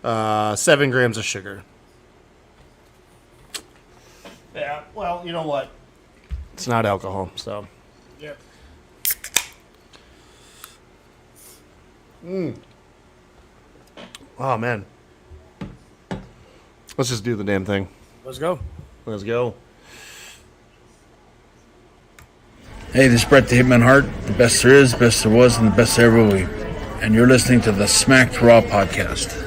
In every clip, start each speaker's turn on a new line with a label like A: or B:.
A: 7 grams of sugar. Yeah, well, you know what? It's not alcohol, so.
B: Yep.
A: Oh, man. Let's just do the damn thing.
B: Let's go.
A: Let's go.
C: Hey, this is Brett the Hitman Hart, the best there is, best there was, and the best there ever will be. And you're listening to the Smacked Raw podcast.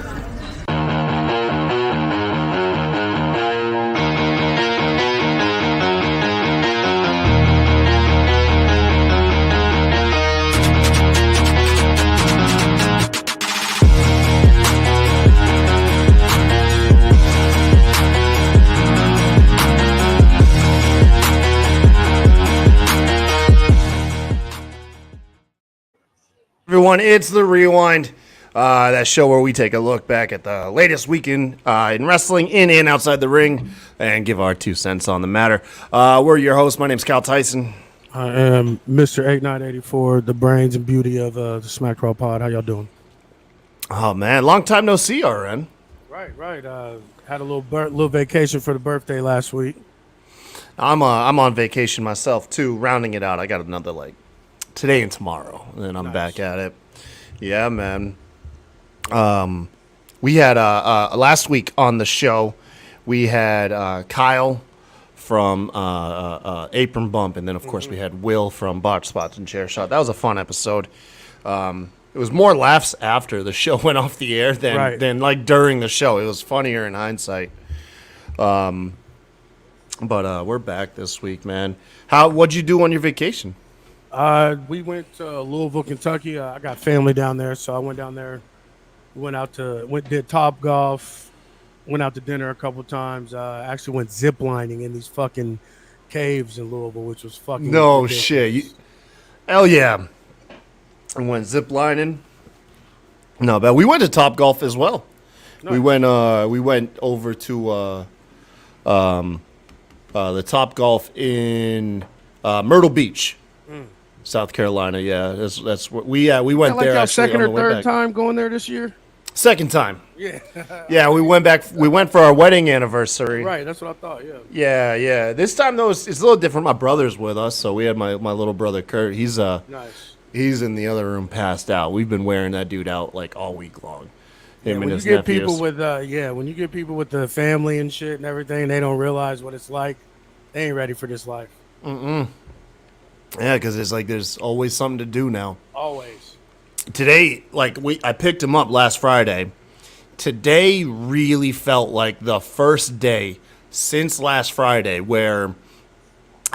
A: Everyone, it's The Rewind, that show where we take a look back at the latest weekend in wrestling, in and outside the ring, and give our 2 cents on the matter. We're your hosts. My name's Cal Tyson.
B: I am Mr. 8984, the brains and beauty of the Smack Raw Pod. How y'all doing?
A: Oh, man, long time no see, RN.
B: Right. Had a little vacation for the birthday last week.
A: I'm on vacation myself, too, rounding it out. I got another, today and tomorrow, and then I'm back at it. Yeah, man. We had last week on the show, we had Kyle from Apron Bump, and then of course we had Will from Botch Spots and Chair Shot. That was a fun episode. It was more laughs after the show went off the air than during the show. It was funnier in hindsight. But we're back this week, man. What'd you do on your vacation?
B: We went to Louisville, Kentucky. I got family down there, so I went down there. Did Top Golf. Went out to dinner a couple times. Actually went zip lining in these fucking caves in Louisville, which was fucking
A: no
B: ridiculous.
A: shit. Hell yeah. I went zip lining. No, but we went to Top Golf as well. Nice. We went over to the Top Golf in Myrtle Beach. South Carolina, yeah, that's what we went there.
B: Our second or third time going there this year.
A: Second time.
B: Yeah.
A: Yeah, we went back. We went for our wedding anniversary.
B: Right, that's what I thought. Yeah.
A: Yeah. This time though, it's a little different. My brother's with us, so we had my little brother Kurt. He's
B: nice.
A: He's in the other room, passed out. We've been wearing that dude out all week long.
B: When you get people with the family and shit and everything, they don't realize what it's like. They ain't ready for this life.
A: Yeah, because there's always something to do now.
B: Always.
A: Today, I picked him up last Friday. Today really felt like the first day since last Friday where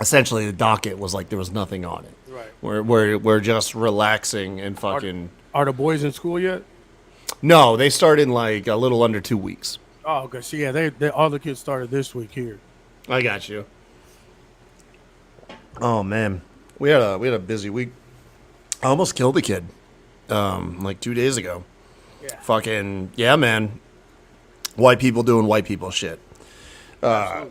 A: essentially the docket was there was nothing on it.
B: Right.
A: We're just relaxing and fucking.
B: Are the boys in school yet?
A: No, they start in a little under 2 weeks.
B: Oh, okay. So yeah, they all the kids started this week here.
A: I got you. Oh man. We had a busy week. I almost killed a kid, 2 days ago.
B: Yeah.
A: Fucking yeah, man. White people doing white people shit. No,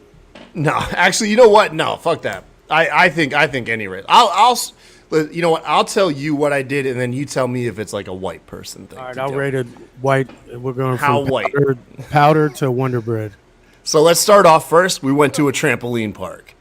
A: actually, you know what? No, fuck that. I think any race. You know what? I'll tell you what I did, and then you tell me if it's a white person thing.
B: All right, I'll rate it white. We're going
A: from
B: powder to Wonder Bread.
A: So let's start off first. We went to a trampoline park.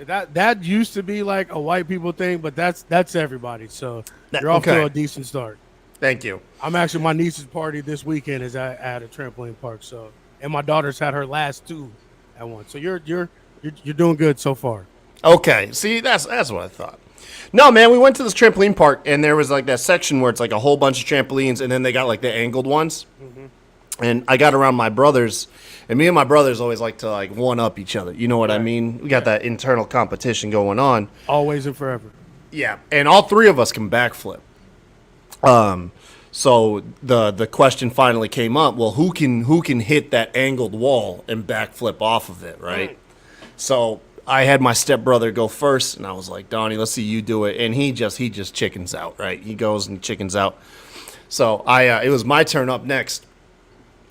B: That used to be a white people thing, but that's everybody. So you're off to a decent start.
A: Thank you.
B: I'm actually my niece's party this weekend is at a trampoline park. So and my daughter's had her last 2 at once. So you're doing good so far.
A: Okay, see that's what I thought. No, man, we went to this trampoline park and there was that section where it's a whole bunch of trampolines and then they got the angled ones. Mm-hmm. And I got around my brothers. And me and my brothers always like to one-up each other. You know what I mean? We got that internal competition going on.
B: Always and forever.
A: Yeah, and all 3 of us can backflip. So the question finally came up, well, who can hit that angled wall and backflip off of it, right? So I had my stepbrother go first, and I was like, Donnie, let's see you do it. And he just chickens out, right? He goes and chickens out. So it was my turn up next.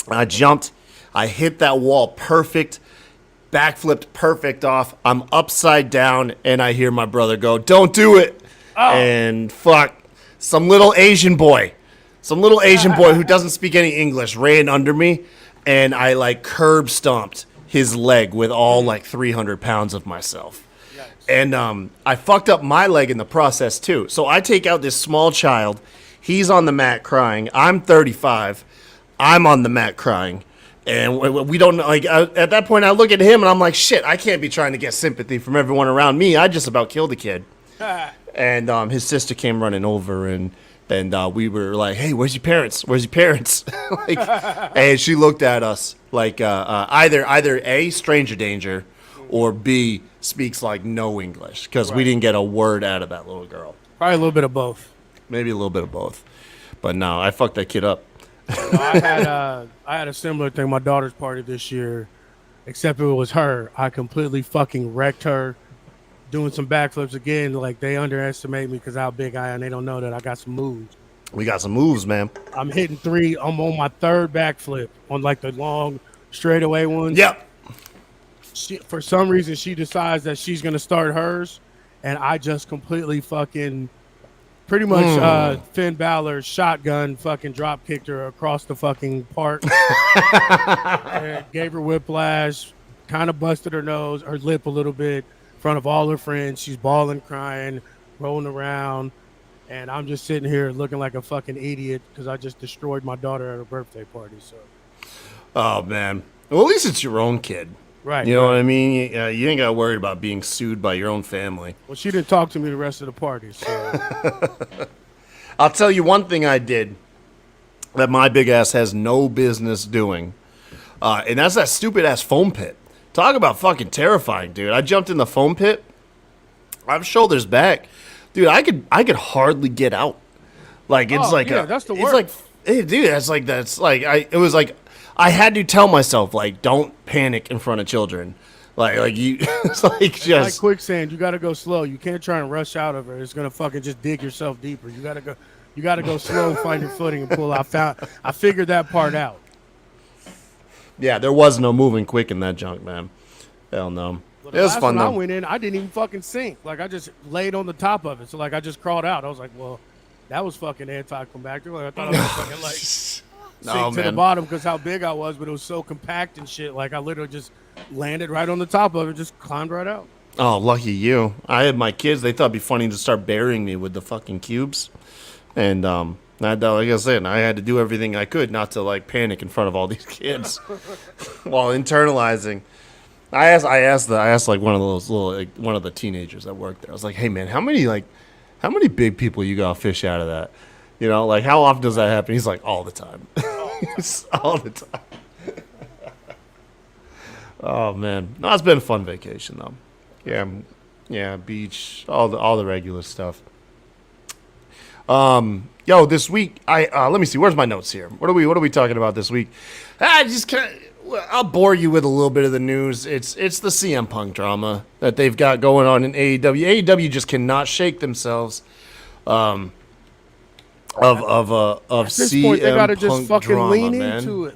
A: I jumped. I hit that wall perfect, backflipped perfect off. I'm upside down, and I hear my brother go, "Don't do it." Oh. And fuck, some little Asian boy Some little Asian boy who doesn't speak any English ran under me, and I like curb stomped his leg with all like 300 pounds of myself. And I fucked up my leg in the process too. So I take out this small child. He's on the mat crying. I'm 35. I'm on the mat crying. And we don't like at that point I look at him and I'm like, shit, I can't be trying to get sympathy from everyone around me. I just about killed a kid. And his sister came running over and we were like, hey, where's your parents? Where's your parents? Like, and she looked at us like either A, stranger danger, or B, speaks like no English because we didn't get a word out of that little girl.
B: Probably a little bit of both.
A: Maybe a little bit of both. But no, I fucked that kid up.
B: I had a similar thing. My daughter's party this year, except it was her. I completely fucking wrecked her, doing some backflips again. Like they underestimate me because how big I am. They don't know that I got some moves.
A: We got some moves, man.
B: I'm hitting 3. I'm on my 3rd backflip on like the long straightaway ones.
A: Yep.
B: For some reason, she decides that she's gonna start hers, and I just completely fucking. Pretty much Finn Balor shotgun fucking drop kicked her across the fucking park. And gave her whiplash, kind of busted her nose, her lip a little bit in front of all her friends. She's bawling, crying, rolling around. And I'm just sitting here looking like a fucking idiot because I just destroyed my daughter at her birthday party. So.
A: Oh, man. Well, at least it's your own kid.
B: Right.
A: You know what I mean? You ain't got to worry about being sued by your own family.
B: Well, she didn't talk to me the rest of the party, so.
A: I'll tell you one thing I did that my big ass has no business doing, and that's that stupid-ass foam pit. Talk about fucking terrifying, dude. I jumped in the foam pit. I'm shoulders back. Dude, I could hardly get out. Like, it's
B: that's the worst.
A: It's like, hey, dude, it was like, I had to tell myself, like, don't panic in front of children. Like you, it's like just
B: like quicksand. You got to go slow. You can't try and rush out of it. It's gonna fucking just dig yourself deeper. You gotta go slow, find your footing, and pull out. I figured that part out.
A: Yeah, there was no moving quick in that junk, man. Hell no.
B: Well,
A: it was fun though.
B: I went in, I didn't even fucking sink. Like I just laid on the top of it. So like I just crawled out. I was like, well, that was fucking anticlimactic. Like I thought I was fucking like. Sink to the bottom because how big I was, but it was so compact and shit. Like I literally just landed right on the top of it, just climbed right out.
A: Oh, lucky you! I had my kids; they thought it'd be funny to start burying me with the fucking cubes, and like I said, I had to do everything I could not to like panic in front of all these kids while internalizing. I asked like one of those little one of the teenagers that worked there. I was like, "Hey man, how many big people you got to fish out of that?" You know, like, how often does that happen? He's like, all the time. All the time. Oh, man. No, it's been a fun vacation, though. Yeah, beach, all the regular stuff. Yo, this week, let me see. Where's my notes here? What are we talking about this week? I'll bore you with a little bit of the news. It's the CM Punk drama that they've got going on in AEW. AEW just cannot shake themselves. Of
B: at this
A: CM
B: point, they gotta
A: Punk
B: just fucking
A: drama,
B: lean
A: man.
B: into it,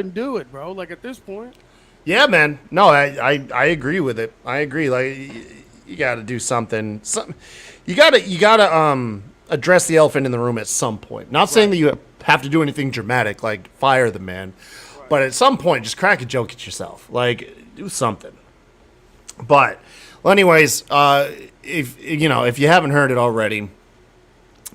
B: and do it, bro. Like at this point,
A: yeah, man. No, I agree with it. I agree. Like you got to do something. You gotta address the elephant in the room at some point. Not saying that you have to do anything dramatic, like fire the man, but at some point, just crack a joke at yourself. Like do something. But, well, anyways, if you haven't heard it already.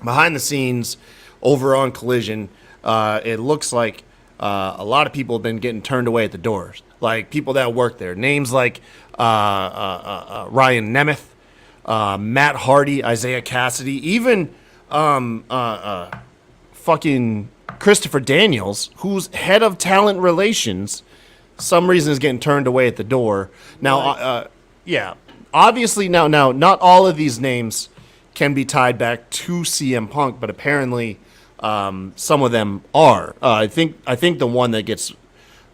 A: Behind the scenes, over on Collision, it looks like a lot of people have been getting turned away at the doors. Like people that work there, names like Ryan Nemeth, Matt Hardy, Isaiah Cassidy, even fucking Christopher Daniels, who's head of talent relations, some reason is getting turned away at the door. Now, obviously now not all of these names can be tied back to CM Punk, but apparently some of them are. I think the one that gets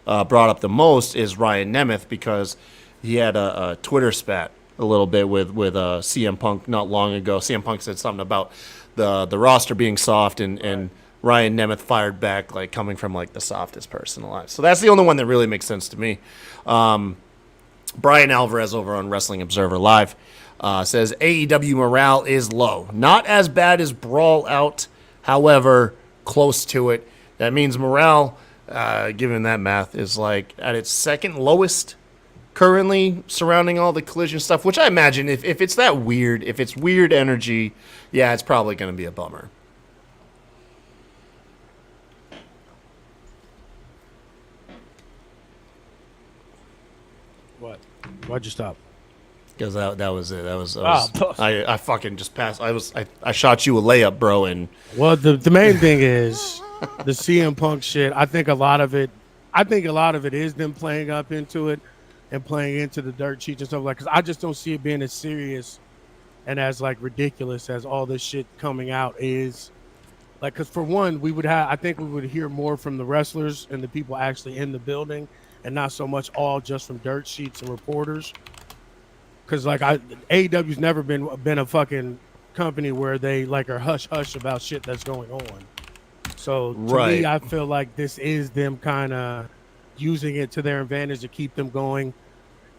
A: brought up the most is Ryan Nemeth because he had a Twitter spat a little bit with CM Punk not long ago. CM Punk said something about the roster being soft, and Ryan Nemeth fired back like coming from like the softest person alive. So that's the only one that really makes sense to me. Brian Alvarez over on Wrestling Observer Live says AEW morale is low. Not as bad as Brawl Out. However, close to it. That means morale, given that math, is like at its second lowest currently surrounding all the collision stuff, which I imagine if it's that weird, if it's weird energy, yeah, it's probably going to be a bummer.
B: What? Why'd you stop?
A: Because that was it. That was
B: Oh.
A: I fucking just passed. I shot you a layup, bro, and
B: Well, the main thing is the CM Punk shit. I think a lot of it is them playing up into it and playing into the dirt sheets and stuff like. Because I just don't see it being as serious and as like ridiculous as all this shit coming out is. Like, because for one, I think we would hear more from the wrestlers and the people actually in the building, and not so much all just from dirt sheets and reporters. Because like AEW's never been a fucking company where they like are hush hush about shit that's going on. So to me, I feel like this is them kind of using it to their advantage to keep them going.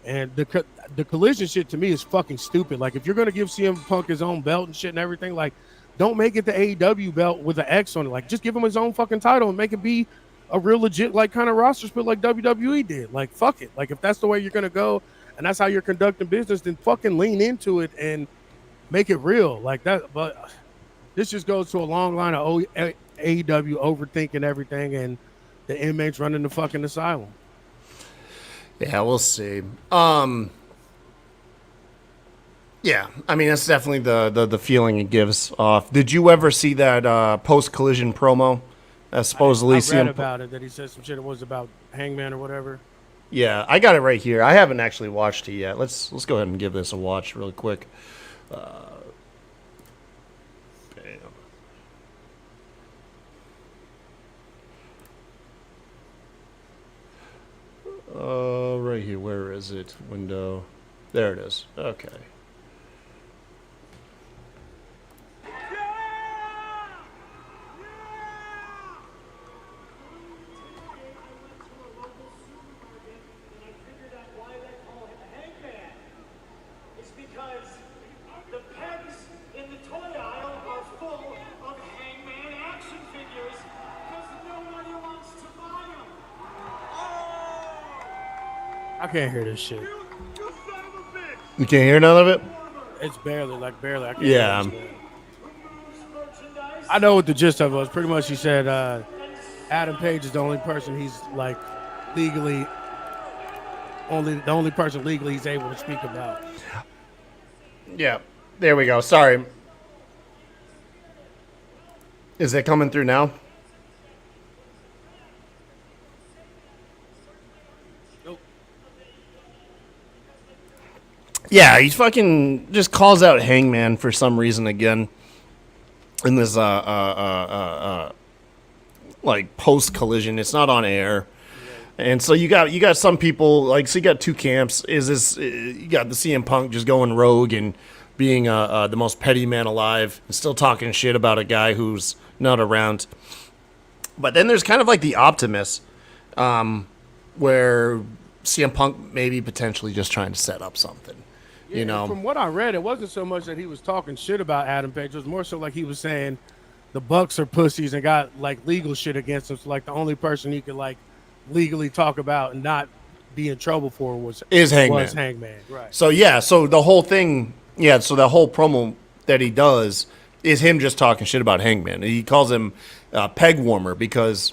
B: And the collision shit to me is fucking stupid. Like if you're gonna give CM Punk his own belt and shit and everything, like don't make it the AEW belt with an X on it. Like just give him his own fucking title and make it be a real legit like kind of roster split like WWE did. Like fuck it. Like if that's the way you're gonna go. And that's how you're conducting business, then fucking lean into it and make it real like that. But this just goes to a long line of AEW overthinking everything and the inmates running the fucking asylum.
A: yeah, we'll see. Yeah, I mean that's definitely the feeling it gives off. Did you ever see that post collision promo? Supposedly,
B: I read about it that he said some shit. It was about Hangman or whatever.
A: Yeah, I got it right here. I haven't actually watched it yet. Let's go ahead and give this a watch really quick. Bam. Right here. Where is it? Window. There it is. Okay.
B: I can't hear this shit.
A: You can't hear none of it?
B: It's barely. I can't
A: Yeah.
B: hear this shit. I know what the gist of it was. Pretty much he said Adam Page is the only person he's like legally the only person legally he's able to speak about.
A: Yeah. There we go. Sorry. Is it coming through now?
B: Nope.
A: Yeah, he fucking just calls out Hangman for some reason again in this like post collision. It's not on air. And so you got some people like, so you got two camps. Is this you got the CM Punk just going rogue and being the most petty man alive and still talking shit about a guy who's not around. But then there's kind of like the optimist, where CM Punk maybe potentially just trying to set up something.
B: Yeah,
A: You know,
B: from what I read, it wasn't so much that he was talking shit about Adam Page. It was more so like he was saying the Bucks are pussies and got like legal shit against him. So like the only person he could like legally talk about and not be in trouble for was Hangman. Right.
A: So yeah, so the whole thing, yeah, so the whole promo that he does is him just talking shit about Hangman. He calls him peg warmer because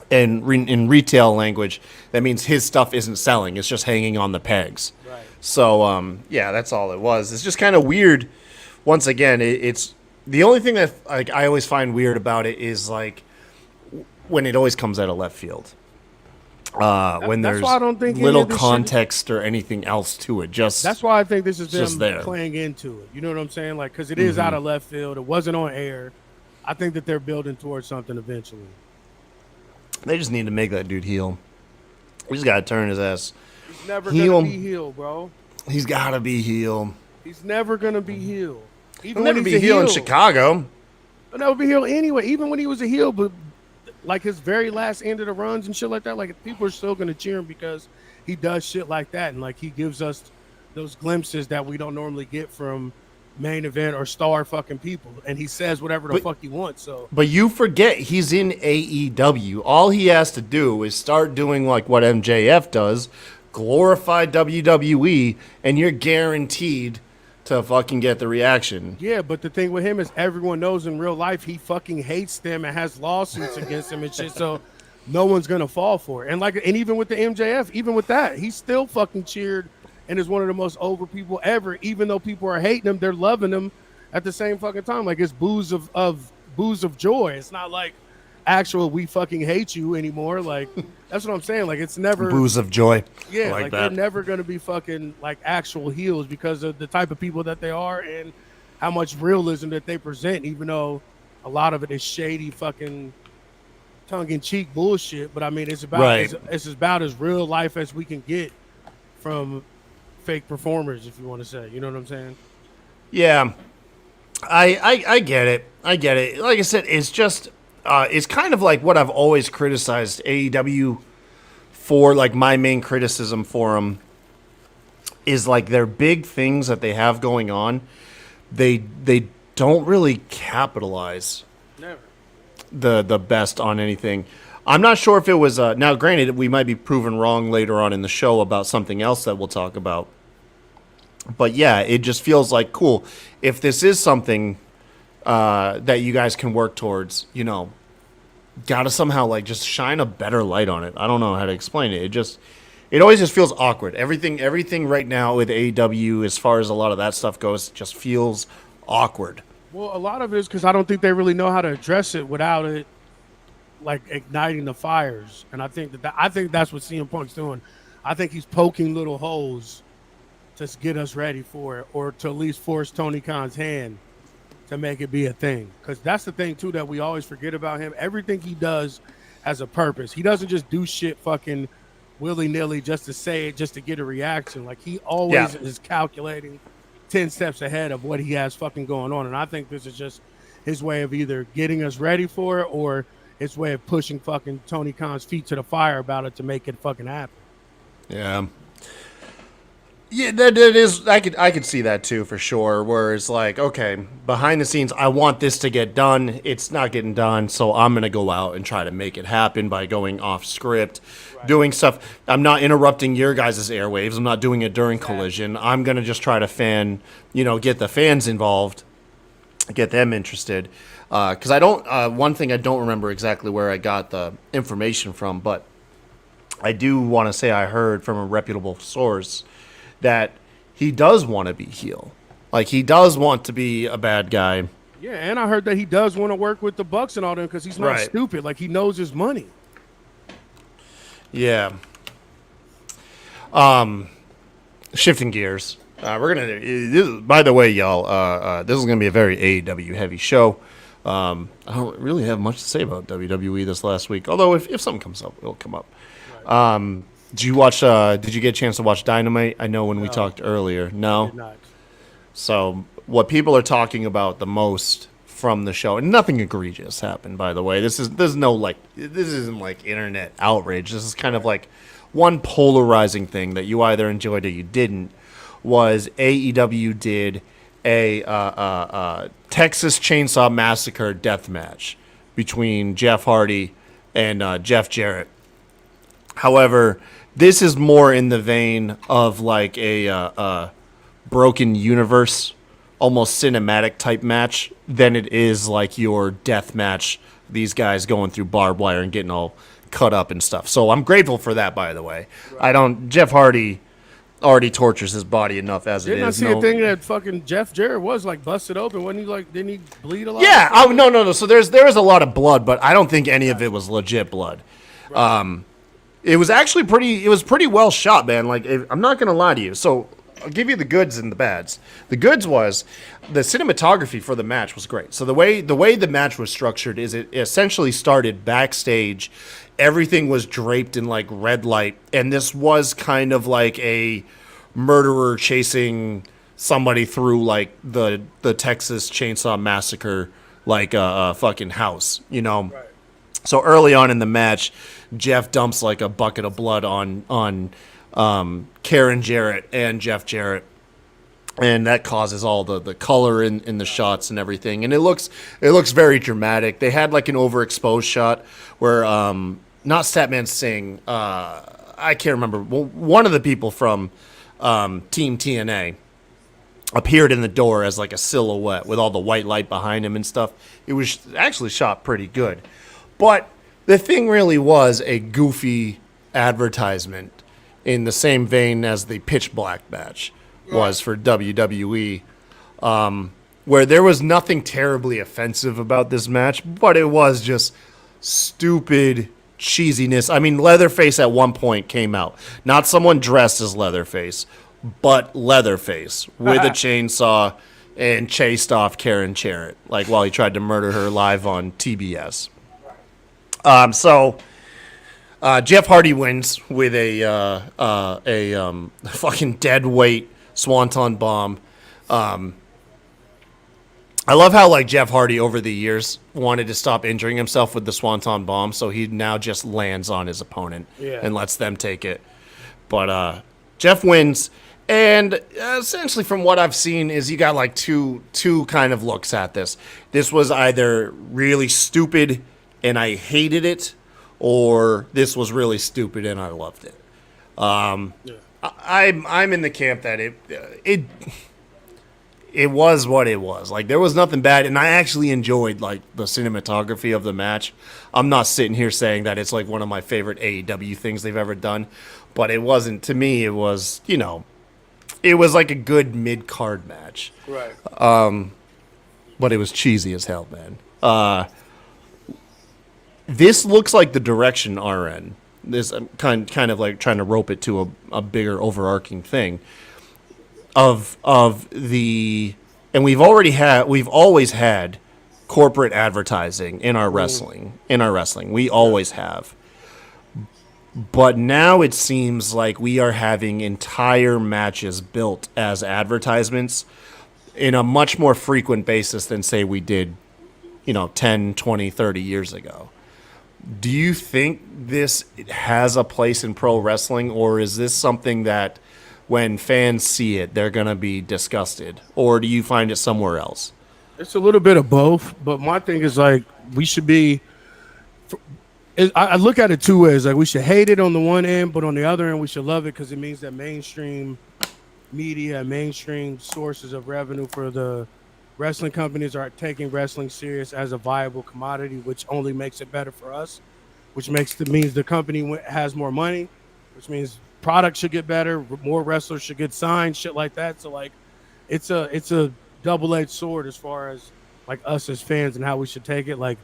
A: in retail language that means his stuff isn't selling; it's just hanging on the pegs.
B: Right.
A: So yeah, that's all it was. It's just kind of weird. Once again, it's the only thing that like I always find weird about it is like when it always comes out of left field. When
B: that's
A: there's
B: why I don't think any
A: little
B: of this
A: context or anything else to it.
B: That's why I think this is
A: just
B: them
A: there.
B: playing into it. You know what I'm saying? Like, because it is out of left field. It wasn't on air. I think that they're building towards something eventually.
A: They just need to make that dude heel. We just gotta turn his ass.
B: He's never
A: Heel.
B: gonna be heel, bro.
A: He's gotta be heel.
B: He's never gonna be heel.
A: He'll
B: Even
A: never
B: when
A: be
B: he's a
A: heel in Chicago.
B: But never be heel anyway. Even when he was a heel, but like his very last end of the runs and shit like that, like people are still gonna cheer him because he does shit like that, and like he gives us those glimpses that we don't normally get from main event or star fucking people, and he says whatever the fuck he wants. So,
A: But you forget he's in AEW. All he has to do is start doing like what MJF does, glorify WWE, and you're guaranteed to fucking get the reaction.
B: yeah, but the thing with him is everyone knows in real life he fucking hates them and has lawsuits against him and shit. So no one's gonna fall for it. And even with the MJF, even with that, he's still fucking cheered and is one of the most over people ever. Even though people are hating him, they're loving him at the same fucking time. Like it's boos of joy. It's not like actual we fucking hate you anymore. Like that's what I'm saying. Like it's never
A: Booze of joy.
B: yeah,
A: like
B: like
A: that.
B: they're never gonna be fucking like actual heels because of the type of people that they are and how much realism that they present, even though a lot of it is shady fucking tongue-in-cheek bullshit. But I mean it's about
A: Right.
B: it's about as real life as we can get from fake performers, if you want to say. You know what I'm saying?
A: Yeah, I get it. I get it. Like I said, it's just it's kind of like what I've always criticized AEW for. Like my main criticism for them is like their big things that they have going on. They don't really capitalize
B: Never.
A: the best on anything. I'm not sure if it was now. Granted, we might be proven wrong later on in the show about something else that we'll talk about. But yeah, it just feels like cool. If this is something that you guys can work towards, you know, gotta somehow like just shine a better light on it. I don't know how to explain it. It always just feels awkward. Everything right now with AEW, as far as a lot of that stuff goes, just feels awkward.
B: Well, a lot of it is because I don't think they really know how to address it without it like igniting the fires. And I think I think that's what CM Punk's doing. I think he's poking little holes to get us ready for it, or to at least force Tony Khan's hand to make it be a thing. Because that's the thing too that we always forget about him. Everything he does has a purpose. He doesn't just do shit fucking willy-nilly just to say it, just to get a reaction. Like he always is calculating 10 steps ahead of what he has fucking going on. And I think this is just his way of either getting us ready for it or his way of pushing fucking Tony Khan's feet to the fire about it to make it fucking happen.
A: Yeah. Yeah, that is. I could see that too for sure. Where it's like, okay, behind the scenes, I want this to get done. It's not getting done, so I'm gonna go out and try to make it happen by going off script, doing stuff. I'm not interrupting your guys' airwaves. I'm not doing it during Collision. I'm gonna just try to get the fans involved, get them interested. Because I don't. One thing I don't remember exactly where I got the information from, but I do want to say I heard from a reputable source that he does want to be heel. Like, he does want to be a bad guy.
B: Yeah, and I heard that he does want to work with the Bucks and all them because he's not
A: Right.
B: stupid. Like, he knows his money.
A: Yeah. Shifting gears. We're gonna. By the way, y'all, this is gonna be a very AEW heavy show. I don't really have much to say about WWE this last week. Although, if something comes up, it'll come up.
B: Right.
A: Did you watch? Did you get a chance to watch Dynamite? I know when we talked earlier. No.
B: Did not.
A: So what people are talking about the most from the show, and nothing egregious happened, by the way. This isn't like internet outrage. This is kind of like one polarizing thing that you either enjoyed or you didn't. Was AEW did a Texas Chainsaw Massacre death match between Jeff Hardy and Jeff Jarrett. However, this is more in the vein of like a broken universe, almost cinematic type match than it is like your death match. These guys going through barbed wire and getting all cut up and stuff. So I'm grateful for that, by the way. Right. Jeff Hardy already tortures his body enough as
B: Didn't
A: it
B: I
A: is.
B: see a thing that fucking Jeff Jarrett was like busted open? Wasn't he like? Didn't he bleed a lot?
A: Yeah. Oh no. So there is a lot of blood, but I don't think any of it was legit blood. Right. It was actually pretty well shot, man. Like, I'm not gonna lie to you. So I'll give you the goods and the bads. The goods was the cinematography for the match was great. So the way the match was structured is it essentially started backstage. Everything was draped in like red light, and this was kind of like a murderer chasing somebody through like the Texas Chainsaw Massacre, like a fucking house, you know.
B: Right.
A: So early on in the match, Jeff dumps like a bucket of blood on Karen Jarrett and Jeff Jarrett. and that causes all the color in the shots and everything, and it looks very dramatic. They had like an overexposed shot where not Statman Singh, I can't remember, one of the people from Team TNA appeared in the door as like a silhouette with all the white light behind him and stuff. It was actually shot pretty good, but the thing really was a goofy advertisement in the same vein as the Pitch Black match was for WWE, where there was nothing terribly offensive about this match, but it was just stupid cheesiness. I mean, Leatherface at one point came out. Not someone dressed as Leatherface, but Leatherface with a chainsaw and chased off Karen Jarrett, like while he tried to murder her live on TBS. Jeff Hardy wins with a fucking dead weight swanton bomb. I love how like Jeff Hardy over the years wanted to stop injuring himself with the swanton bomb, so he now just lands on his opponent and lets them take it. But Jeff wins, and essentially from what I've seen is you got like two kind of looks at this. This was either really stupid and I hated it, or this was really stupid and I loved it. I'm in the camp that it was what it was. Like, there was nothing bad, and I actually enjoyed like the cinematography of the match. I'm not sitting here saying that it's like one of my favorite AEW things they've ever done, but it wasn't. To me, it was, it was like a good mid-card match.
B: Right.
A: But it was cheesy as hell, man. This looks like the direction RN. This kind of like trying to rope it to a bigger overarching thing of the, and we've always had corporate advertising in our wrestling. We always have. But now it seems like we are having entire matches built as advertisements in a much more frequent basis than say we did, 10, 20, 30 years ago. Do you think this has a place in pro wrestling, or is this something that when fans see it, they're going to be disgusted? Or do you find it somewhere else?
B: It's a little bit of both, but my thing is like we should be I look at it two ways. Like, we should hate it on the one end, but on the other end, we should love it because it means that mainstream media, mainstream sources of revenue for the wrestling companies are taking wrestling serious as a viable commodity, which only makes it better for us, which means the company has more money, which means products should get better, more wrestlers should get signed, shit like that. So like, it's a double-edged sword as far as like us as fans and how we should take it. Like,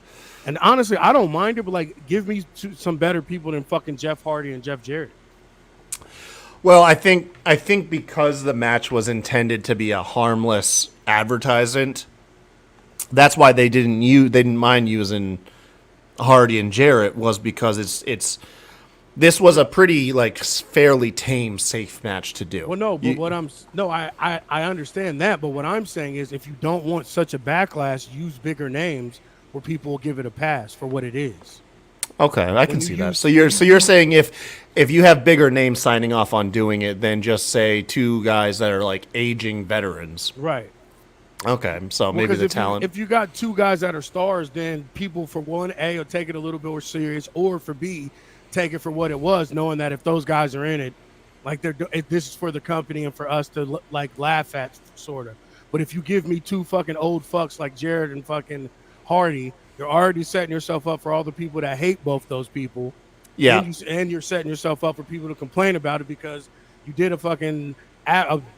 B: and honestly, I don't mind it, but like, give me some better people than fucking Jeff Hardy and Jeff Jarrett.
A: Well, I think because the match was intended to be a harmless advertisement, that's why they didn't mind using Hardy and Jarrett, was because this was a pretty like fairly tame, safe match to do.
B: Well, no, but I understand that, but what I'm saying is, if you don't want such a backlash, use bigger names where people will give it a pass for what it is.
A: Okay, I can see that. So you're saying if you have bigger names signing off on doing it, then just say two guys that are like aging veterans.
B: Right.
A: Okay, so maybe the talent.
B: If you got two guys that are stars, then people, for one, A, will take it a little bit more serious, or for B, take it for what it was, knowing that if those guys are in it, like this is for the company and for us to like laugh at, sort of. But if you give me two fucking old fucks like Jarrett and fucking Hardy, you're already setting yourself up for all the people that hate both those people.
A: Yeah.
B: And you're setting yourself up for people to complain about it because you did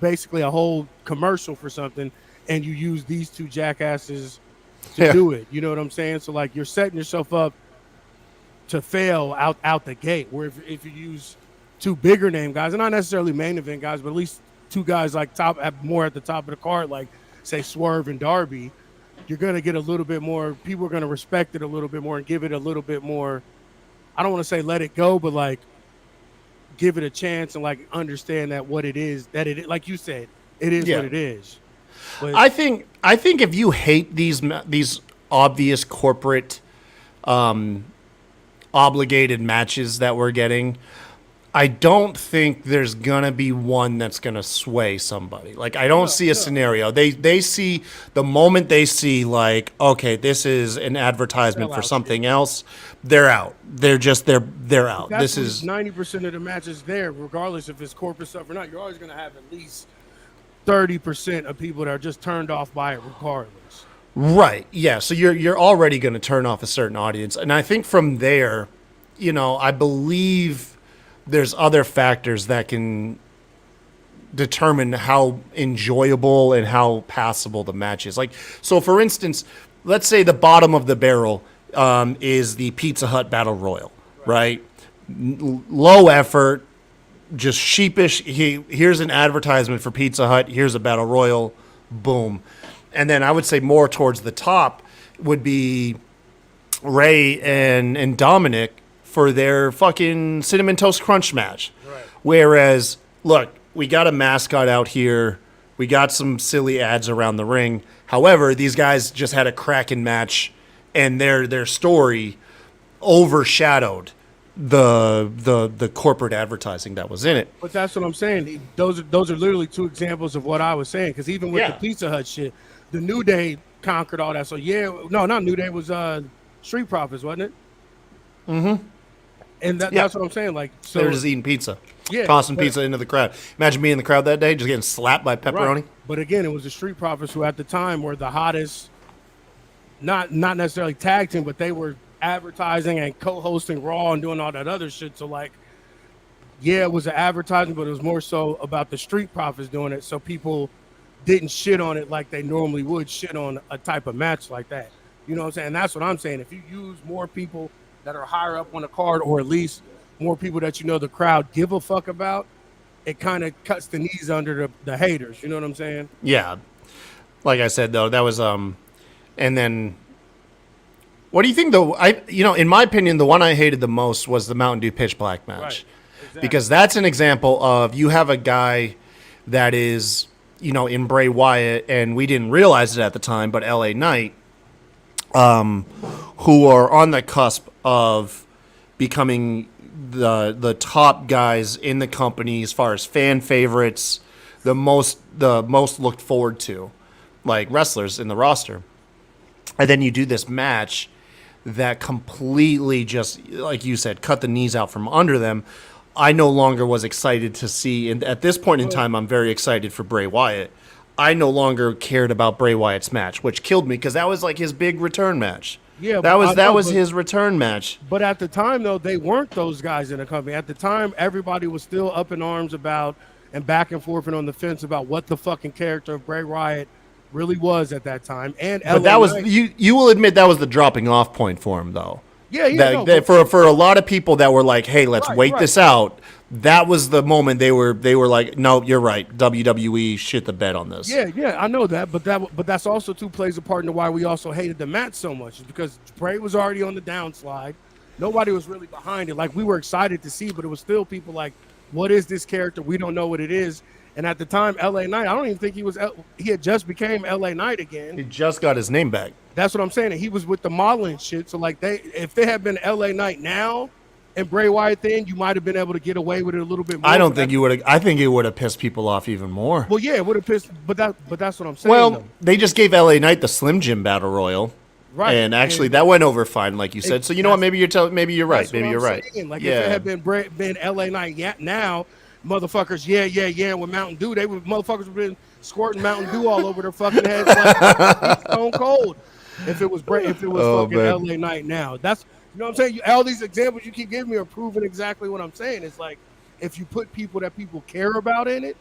B: basically a whole commercial for something, and you use these two jackasses to do it. You know what I'm saying? So like, you're setting yourself up to fail out the gate. Where if you use two bigger name guys, and not necessarily main event guys, but at least two guys like more at the top of the card, like say Swerve and Darby, you're gonna get a little bit more. People are gonna respect it a little bit more and give it a little bit more. I don't want to say let it go, but like give it a chance and like understand that what it is, that it, like you said, it is what it is. But
A: I think if you hate these obvious corporate obligated matches that we're getting, I don't think there's gonna be one that's gonna sway somebody. Like I don't see a scenario. They see the moment they see like, okay, this is an advertisement for something else, they're out. They're out.
B: That's
A: This is
B: 90% of the matches there, regardless if it's corporate stuff or not. You're always going to have at least 30% of people that are just turned off by it, regardless.
A: right. Yeah. So you're already gonna turn off a certain audience, and I think from there, I believe there's other factors that can determine how enjoyable and how passable the match is. Like, so for instance, let's say the bottom of the barrel is the Pizza Hut Battle Royal, right? Low effort, just sheepish. Here's an advertisement for Pizza Hut. Here's a Battle Royal. Boom. And then I would say more towards the top would be Ray and Dominic for their fucking Cinnamon Toast Crunch match.
B: Right.
A: Whereas, look, we got a mascot out here. We got some silly ads around the ring. However, these guys just had a cracking match, and their story overshadowed the corporate advertising that was in it.
B: But that's what I'm saying. Those are literally two examples of what I was saying. Because even with the Pizza Hut shit, the New Day conquered all that. So not New Day, it was Street Profits, wasn't it?
A: Mm-hmm.
B: And that's what I'm saying. Like, so
A: They're just eating pizza,
B: yeah,
A: tossing pizza into the crowd. Imagine being in the crowd that day, just getting slapped by pepperoni.
B: Right. But again, it was the Street Profits who, at the time, were the hottest. Not necessarily tag team, but they were advertising and co-hosting Raw and doing all that other shit. So like, yeah, it was an advertisement, but it was more so about the Street Profits doing it, so people didn't shit on it like they normally would shit on a type of match like that. You know what I'm saying? That's what I'm saying. If you use more people that are higher up on the card, or at least more people that the crowd give a fuck about, it kind of cuts the knees under the haters. You know what I'm saying?
A: Yeah. Like I said, though, that was and then what do you think, though? In my opinion, the one I hated the most was the Mountain Dew Pitch Black match.
B: Right. Exactly.
A: Because that's an example of you have a guy that is, in Bray Wyatt, and we didn't realize it at the time, but LA Knight, who are on the cusp of becoming the top guys in the company as far as fan favorites, the most looked forward to, like wrestlers in the roster. And then you do this match that completely just, like you said, cut the knees out from under them. I no longer was excited to see, and at this point in time, I'm very excited for Bray Wyatt. I no longer cared about Bray Wyatt's match, which killed me because that was like his big return match.
B: Yeah,
A: that was his return match.
B: But at the time, though, they weren't those guys in the company. At the time, everybody was still up in arms about and back and forth and on the fence about what the fucking character of Bray Wyatt really was at that time. And
A: but that was you will admit that was the dropping off point for him, though.
B: Yeah.
A: For a lot of people that were like, "Hey, let's wait this out." That was the moment they were like, "No, you're right. WWE shit the bed on this."
B: Yeah, I know that, but that's also too plays a part in why we also hated the match so much, is because Bray was already on the downslide. Nobody was really behind it. Like, we were excited to see, but it was still people like, "What is this character? We don't know what it is." And at the time, LA Knight, I don't even think he had just became LA Knight again.
A: He just got his name back.
B: That's what I'm saying. And he was with the modeling shit. So like, if they had been LA Knight now and Bray Wyatt then, you might have been able to get away with it a little bit more.
A: I don't think you would have. I think it would have pissed people off even more.
B: Well, yeah, it would have pissed. But that's what I'm saying.
A: Well,
B: though.
A: They just gave LA Knight the Slim Jim Battle Royal. Right. And actually, that went over fine, like you said. So you know what? Maybe you're right. Maybe you're right.
B: Like, if it had been LA Knight now, motherfuckers, yeah, with Mountain Dew, motherfuckers would have been squirting Mountain Dew all over their fucking heads like Stone Cold. If it was fucking LA Knight now, that's, you know what I'm saying. All these examples you keep giving me are proving exactly what I'm saying. It's like, if you put people that people care about in it,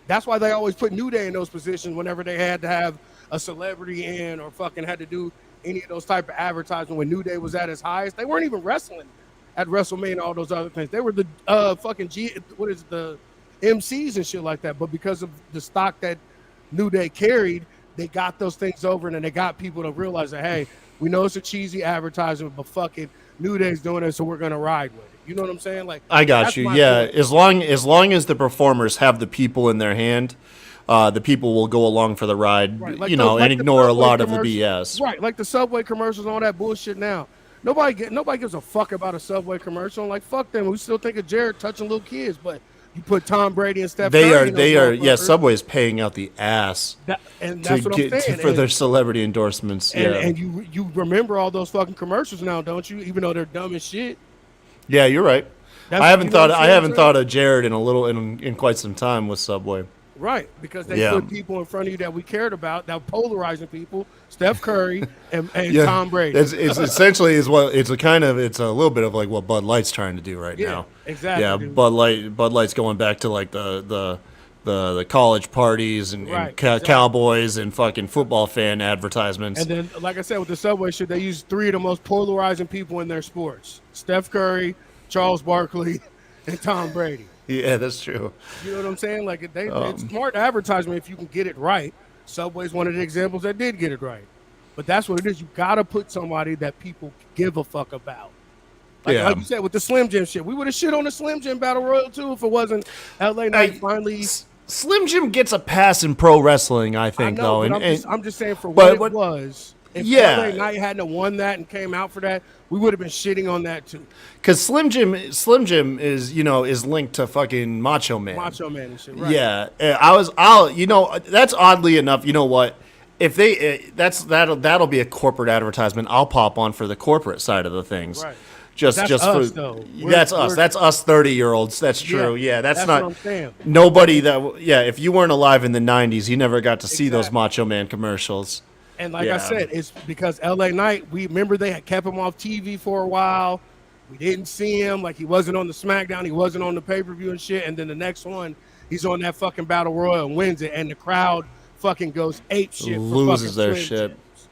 B: that's why they always put New Day in those positions whenever they had to have a celebrity in or fucking had to do any of those type of advertising. When New Day was at its highest, they weren't even wrestling at WrestleMania, all those other things. They were the the MCs and shit like that. But because of the stock that New Day carried, they got those things over, and then they got people to realize that, hey, we know it's a cheesy advertisement, but fuck it, New Day's doing it, so we're gonna ride with it. You know what I'm saying? Like,
A: I got you. Yeah, point. as long as the performers have the people in their hand, the people will go along for the ride, right. And ignore a lot of the BS.
B: Right, like the Subway commercials and all that bullshit now. Nobody gives a fuck about a Subway commercial. Like fuck them. We still think of Jared touching little kids, but you put Tom Brady and Steph Curry.
A: They are. Yeah,
B: motherfuckers.
A: Subway is paying out the ass
B: And
A: to
B: that's what I'm
A: get
B: saying.
A: for
B: And-
A: their celebrity endorsements.
B: And,
A: Yeah,
B: and you remember all those fucking commercials now, don't you? Even though they're dumb as shit.
A: yeah, you're right.
B: That's,
A: I haven't
B: you know what
A: thought.
B: I'm
A: I
B: saying,
A: haven't
B: Trey?
A: thought of Jared in quite some time with Subway.
B: Right, because they
A: Yeah.
B: put people in front of you that we cared about, that polarizing people, Steph Curry and
A: Yeah,
B: Tom Brady.
A: It's essentially is what it's a little bit of like what Bud Light's trying to do right
B: Yeah,
A: now.
B: exactly,
A: Yeah,
B: dude.
A: Bud Light's going back to like the college parties and,
B: Right,
A: and
B: exactly.
A: Cowboys and fucking football fan advertisements.
B: And then, like I said, with the Subway shit, they use three of the most polarizing people in their sports: Steph Curry, Charles Barkley, and Tom Brady.
A: Yeah, that's true.
B: You know what I'm saying? Like it's smart advertisement if you can get it right. Subway's one of the examples that did get it right. But that's what it is. You gotta put somebody that people give a fuck about. Like you said with the Slim Jim shit, we would have shit on the Slim Jim Battle Royal too if it wasn't LA Knight finally.
A: Slim Jim gets a pass in pro wrestling, I
B: I
A: think,
B: know,
A: though.
B: but
A: And
B: I'm just saying for
A: but
B: what it was. If
A: Yeah.
B: LA Knight hadn't have won that and came out for that, we would have been shitting on that too.
A: because Slim Jim is linked to fucking Macho Man.
B: Macho Man and shit, right?
A: Yeah, that's oddly enough. You know what? If that'll be a corporate advertisement. I'll pop on for the corporate side of the things.
B: Right.
A: Just
B: That's
A: just
B: us,
A: for
B: though.
A: that's us. That's us 30-year-olds. That's true.
B: Yeah,
A: Yeah, that's
B: that's
A: not
B: what I'm saying.
A: nobody that. Yeah, if you weren't alive in the '90s, you never got to see those
B: Exactly.
A: Macho Man commercials.
B: And like
A: Yeah.
B: I said, it's because LA Knight, we remember they had kept him off TV for a while. We didn't see him. Like he wasn't on the SmackDown, he wasn't on the pay-per-view and shit. And then the next one, he's on that fucking Battle Royal and wins it. And the crowd fucking goes ape shit for
A: Loses
B: fucking
A: their
B: Slim
A: shit.
B: Jims.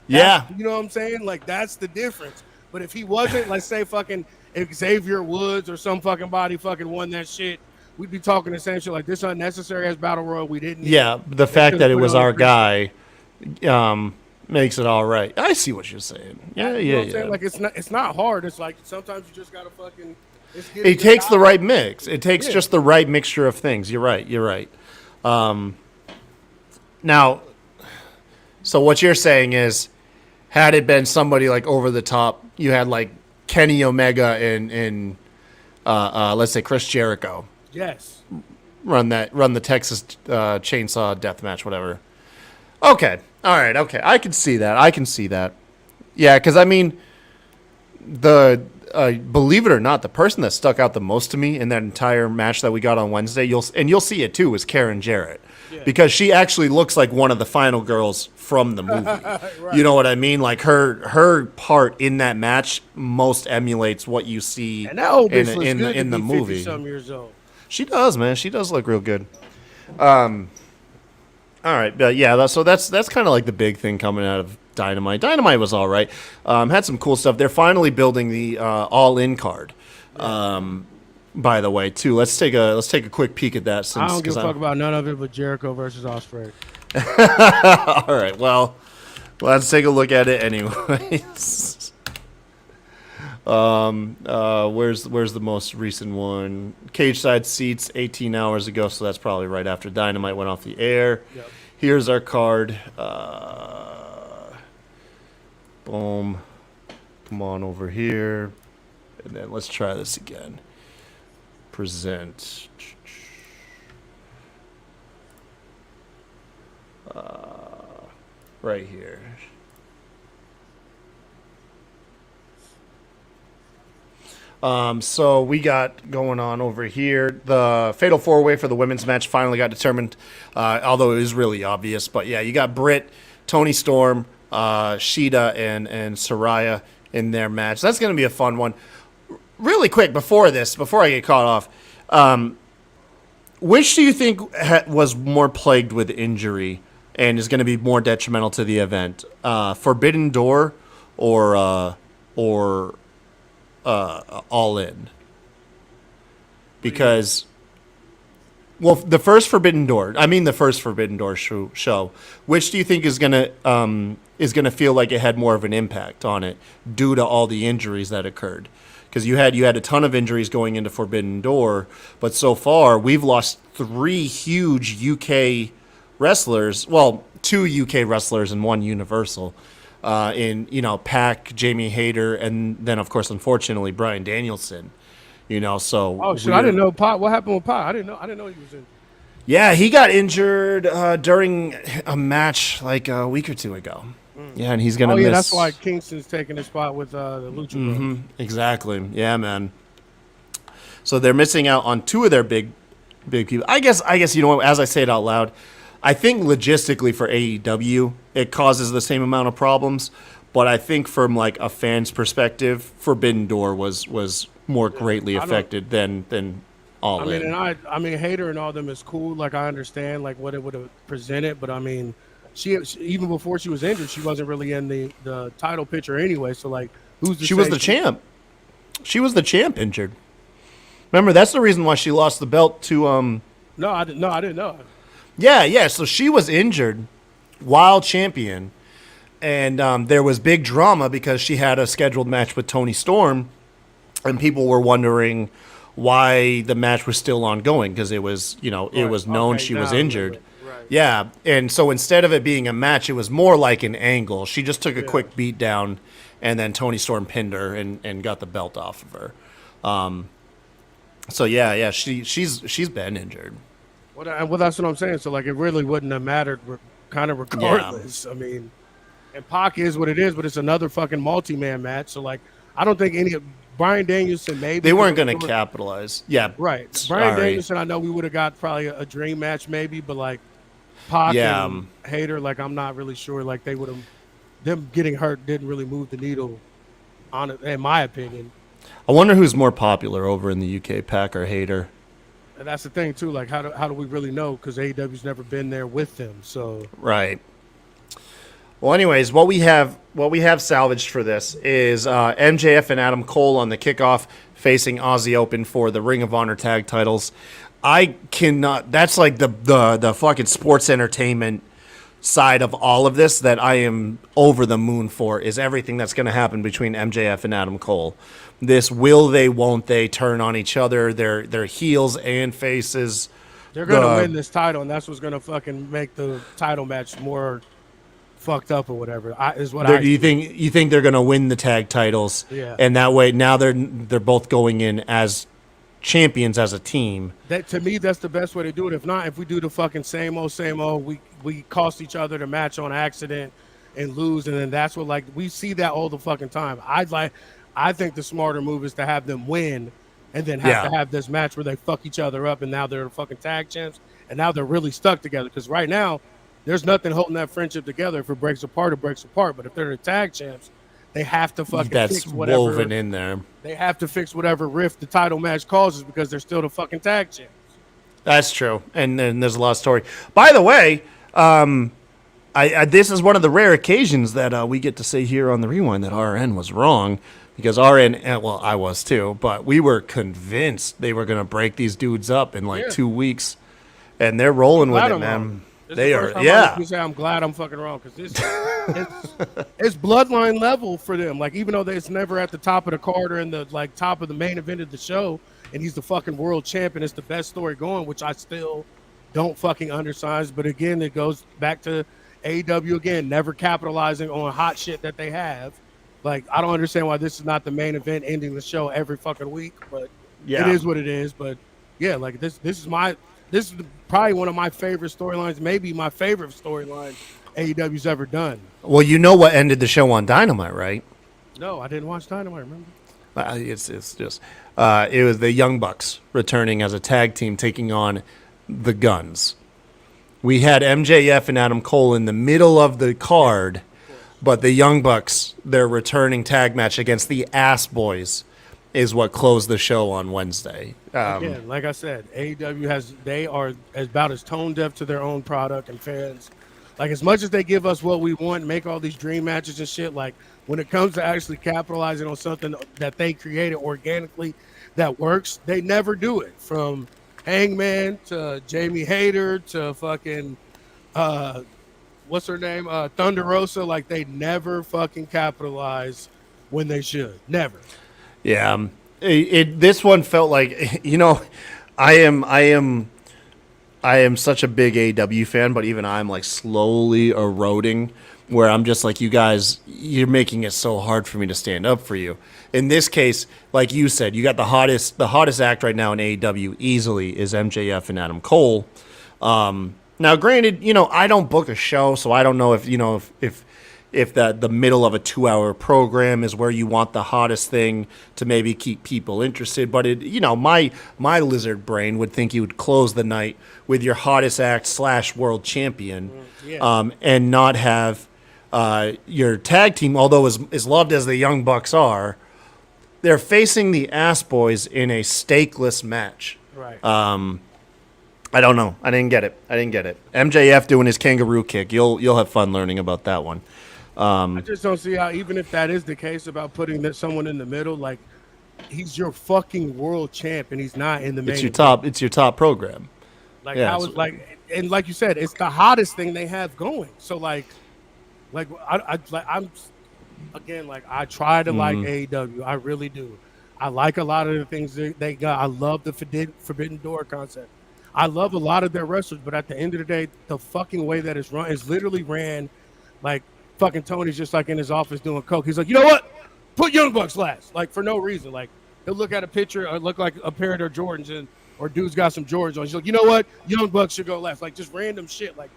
A: Yeah,
B: You know what I'm saying? Like that's the difference. But if he wasn't, let's say fucking Xavier Woods or some fucking body fucking won that shit, we'd be talking the same shit like this unnecessary as Battle Royal we didn't need.
A: yeah. The fact
B: should've
A: that it
B: put
A: was
B: on the
A: our
B: pre-
A: guy makes it all right. I see what you're saying. Yeah,
B: You know what I'm
A: yeah.
B: saying? Like it's not hard. It's like sometimes you just gotta fucking.
A: It takes the right mix. It takes
B: Yeah.
A: just the right mixture of things. You're right. You're right. Now, so what you're saying is, had it been somebody like over the top, you had like Kenny Omega and let's say Chris Jericho
B: Yes.
A: run the Texas Chainsaw Death Match, whatever. Okay. All right. Okay. I can see that. Yeah, because I mean, believe it or not, the person that stuck out the most to me in that entire match that we got on Wednesday, you'll see it too, is Karen Jarrett, because she actually looks like one of the final girls from the movie.
B: Right.
A: You know what I mean? Like her part in that match most emulates what you see
B: And that old bitch looks
A: in
B: good
A: the
B: to be
A: movie.
B: 50-some years old.
A: She does, man. She does look real good. All right, but yeah, that's kind of like the big thing coming out of Dynamite. Dynamite was all right. Had some cool stuff. They're finally building the all-in card. By the way, too. Let's take a quick peek at that. Since
B: I don't give a fuck about none of it but Jericho versus Ospreay.
A: All right, well, let's take a look at it anyways. Where's the most recent one? Cage side seats 18 hours ago, so that's probably right after Dynamite went off the air.
B: Yep.
A: Here's our card. Boom. Come on over here. And then let's try this again. Present. Right here. So we got going on over here. The Fatal 4-Way for the women's match finally got determined, although it is really obvious. But yeah, you got Britt, Toni Storm, Shida, and Saraya in their match. That's going to be a fun one. Really quick, before I get caught off, which do you think was more plagued with injury and is going to be more detrimental to the event? Forbidden Door or All In? Because, well, the first Forbidden Door show, which do you think is gonna feel like it had more of an impact on it due to all the injuries that occurred? Because you had a ton of injuries going into Forbidden Door, but so far we've lost 3 huge UK wrestlers. Well, 2 UK wrestlers and 1 Universal. in Pac, Jamie Hayter, and then of course, unfortunately, Bryan Danielson. So
B: Oh shit! I didn't know Pac. What happened with Pac? I didn't know he was in.
A: Yeah, he got injured during a match like a week or two ago. Yeah, and he's gonna miss.
B: That's why Kingston's taking his spot with the Lucha Bros.
A: Exactly. Yeah, man. So they're missing out on two of their big people. I guess as I say it out loud, I think logistically for AEW it causes the same amount of problems, but I think from like a fan's perspective, Forbidden Door was more greatly affected than All In.
B: I mean, Hater and all them is cool. Like I understand like what it would have presented, but I mean, she even before she was injured, she wasn't really in the title picture anyway. So like,
A: She was the champ. She was the champ injured. Remember, that's the reason why she lost the belt to
B: No, I didn't know.
A: Yeah. So she was injured while champion, and there was big drama because she had a scheduled match with Toni Storm, and people were wondering why the match was still ongoing because it was it was known she was injured.
B: Right.
A: Yeah, and so instead of it being a match, it was more like an angle. She just took a quick beat down, and then Toni Storm pinned her and got the belt off of her. So she's been injured.
B: Well, that's what I'm saying. So like, it really wouldn't have mattered, kind of regardless. Yeah. I mean, and Pac is what it is, but it's another fucking multi-man match. So like, I don't think any of Bryan Danielson maybe
A: they weren't going to capitalize. Yeah,
B: right. Bryan Danielson, I know we would have got probably a dream match maybe, but like Pac and Hater, like I'm not really sure. Like they would have, them getting hurt didn't really move the needle on it, in my opinion.
A: I wonder who's more popular over in the UK, Pac or Hater.
B: And that's the thing too. Like, how do we really know? Because AEW's never been there with them. So
A: right. Well, anyways, what we have salvaged for this is MJF and Adam Cole on the kickoff facing Aussie Open for the Ring of Honor tag titles. I cannot. That's like the fucking sports entertainment side of all of this that I am over the moon for is everything that's going to happen between MJF and Adam Cole. This will they, won't they turn on each other? Their heels and faces.
B: They're going to win this title, and that's what's going to fucking make the title match more fucked up or whatever. You
A: think they're going to win the tag titles?
B: Yeah.
A: And that way now they're both going in champions as a team.
B: That to me, that's the best way to do it. If not, if we do the fucking same old, we cost each other the match on accident and lose, and then that's what, like, we see that all the fucking time. I think the smarter move is to have them win and then have to have this match where they fuck each other up, and now they're the fucking tag champs, and now they're really stuck together. Because right now, there's nothing holding that friendship together. If it breaks apart, it breaks apart. But if they're the tag champs, they have to fucking fix whatever.
A: That's woven in there.
B: They have to fix whatever rift the title match causes because they're still the fucking tag champs.
A: That's true. And then there's a lot of story. By the way, this is one of the rare occasions that we get to say here on the Rewind that RN was wrong. Because RN, well, I was too, but we were convinced they were going to break these dudes up in 2 weeks. And they're rolling with it, man. They are, yeah.
B: I'm glad I'm fucking wrong because it's bloodline level for them. Like, even though it's never at the top of the card or in the top of the main event of the show, and he's the fucking world champion, it's the best story going, which I still don't fucking understand. But again, it goes back to AEW again, never capitalizing on hot shit that they have. Like, I don't understand why this is not the main event ending the show every fucking week, but it is what it is. But yeah, like this is probably one of my favorite storylines, maybe my favorite storyline AEW's ever done.
A: Well, you know what ended the show on Dynamite, right?
B: No, I didn't watch Dynamite, remember?
A: It's just it was the Young Bucks returning as a tag team taking on the Guns. We had MJF and Adam Cole in the middle of the card, but the Young Bucks, their returning tag match against the Ass Boys, is what closed the show on Wednesday.
B: Again, like I said, AEW they are about as tone deaf to their own product and fans. Like, as much as they give us what we want, make all these dream matches and shit, like, when it comes to actually capitalizing on something that they created organically that works, they never do it. From Hangman to Jamie Hayter to fucking what's her name? Thunder Rosa. Like, they never fucking capitalize when they should. Never.
A: Yeah. This one felt like, I am such a big AEW fan, but even I'm like slowly eroding where I'm just like, you guys, you're making it so hard for me to stand up for you. In this case, like you said, you got the hottest act right now in AEW easily is MJF and Adam Cole. Now, granted, I don't book a show, so I don't know if the middle of a 2-hour program is where you want the hottest thing to maybe keep people interested. But my lizard brain would think you would close the night with your hottest act / world champion, and not have your tag team. Although as loved as the Young Bucks are, they're facing the Ass Boys in a stakeless match.
B: Right.
A: I don't know. I didn't get it. MJF doing his kangaroo kick. You'll have fun learning about that one.
B: I just don't see how, even if that is the case about putting someone in the middle, like he's your fucking world champ and he's not in the main.
A: It's your top program.
B: Like I was like, and like you said, it's the hottest thing they have going. So I'm again, like I try to like AEW. I really do. I like a lot of the things they got. I love the Forbidden Door concept. I love a lot of their wrestlers, but at the end of the day, the fucking way that it's run is literally ran like fucking Tony's just like in his office doing coke. He's like, you know what? Put Young Bucks last, like for no reason. Like he'll look at a picture or look like a pair of their Jordans or dude's got some Jordans on. He's like, you know what? Young Bucks should go last. Like just random shit. Like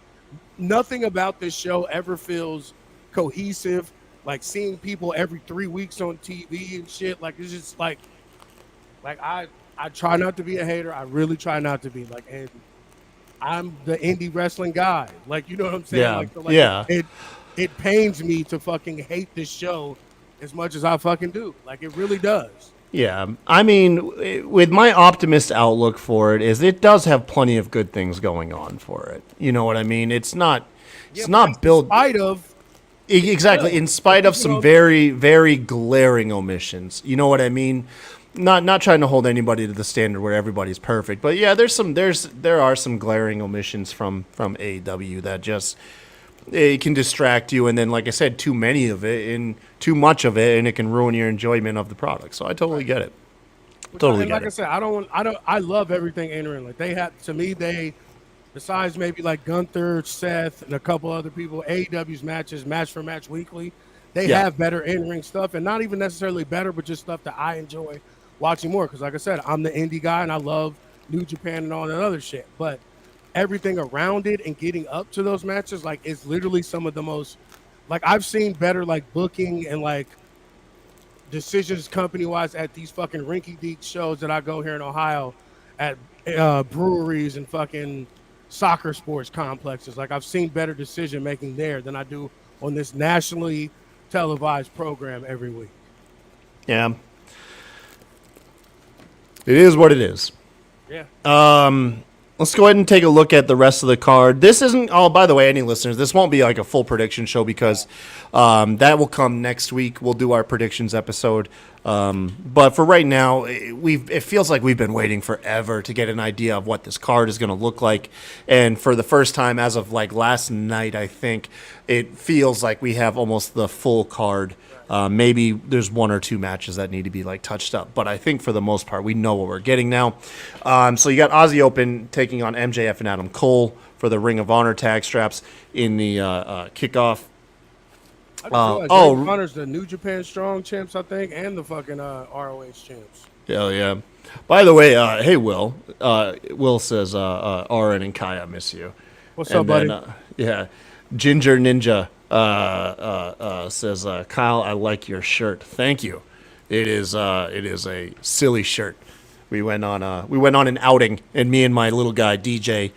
B: nothing about this show ever feels cohesive. Like seeing people every 3 weeks on TV and shit. Like it's just like I try not to be a hater. I really try not to be like, and I'm the indie wrestling guy. Like, you know what I'm saying?
A: Yeah.
B: It pains me to fucking hate this show as much as I fucking do. Like, it really does.
A: Yeah. I mean, with my optimist outlook for it does have plenty of good things going on for it. You know what I mean? It's not built.
B: In spite of.
A: Exactly. In spite of some very, very glaring omissions. You know what I mean? Not trying to hold anybody to the standard where everybody's perfect, but yeah, there are some glaring omissions from AEW that just it can distract you, and then like I said, too many of it and too much of it, and it can ruin your enjoyment of the product. So I totally get it.
B: I said, I love everything entering. Like they have, to me, besides maybe like Gunther, Seth, and a couple other people, AEW's matches, match for match weekly, they have better in-ring stuff, and not even necessarily better, but just stuff that I enjoy watching more. Because like I said, I'm the indie guy, and I love New Japan and all that other shit. But everything around it and getting up to those matches, like, is literally some of the most, like, I've seen better, like, booking and, like, decisions company-wise at these fucking rinky-dink shows that I go here in Ohio at breweries and fucking soccer sports complexes. Like, I've seen better decision-making there than I do on this nationally televised program every week.
A: Yeah. It is what it is.
B: Yeah.
A: Let's go ahead and take a look at the rest of the card. This isn't, oh, by the way, any listeners, this won't be like a full prediction show because that will come next week. We'll do our predictions episode. But for right now, it feels like we've been waiting forever to get an idea of what this card is going to look like. And for the first time, as of like last night, I think it feels like we have almost the full card. Maybe there's one or two matches that need to be like touched up, but I think for the most part we know what we're getting now. So you got Aussie Open taking on MJF and Adam Cole for the Ring of Honor tag straps in the kickoff.
B: Ring of Honor's the New Japan Strong champs, I think, and the fucking ROH champs.
A: Hell yeah! By the way, hey Will. Will says, "RN and Kai, I miss you."
B: What's up, buddy?
A: Yeah, Ginger Ninja. Says Kyle, I like your shirt. Thank you. It is a silly shirt. We went on an outing, and me and my little guy DJ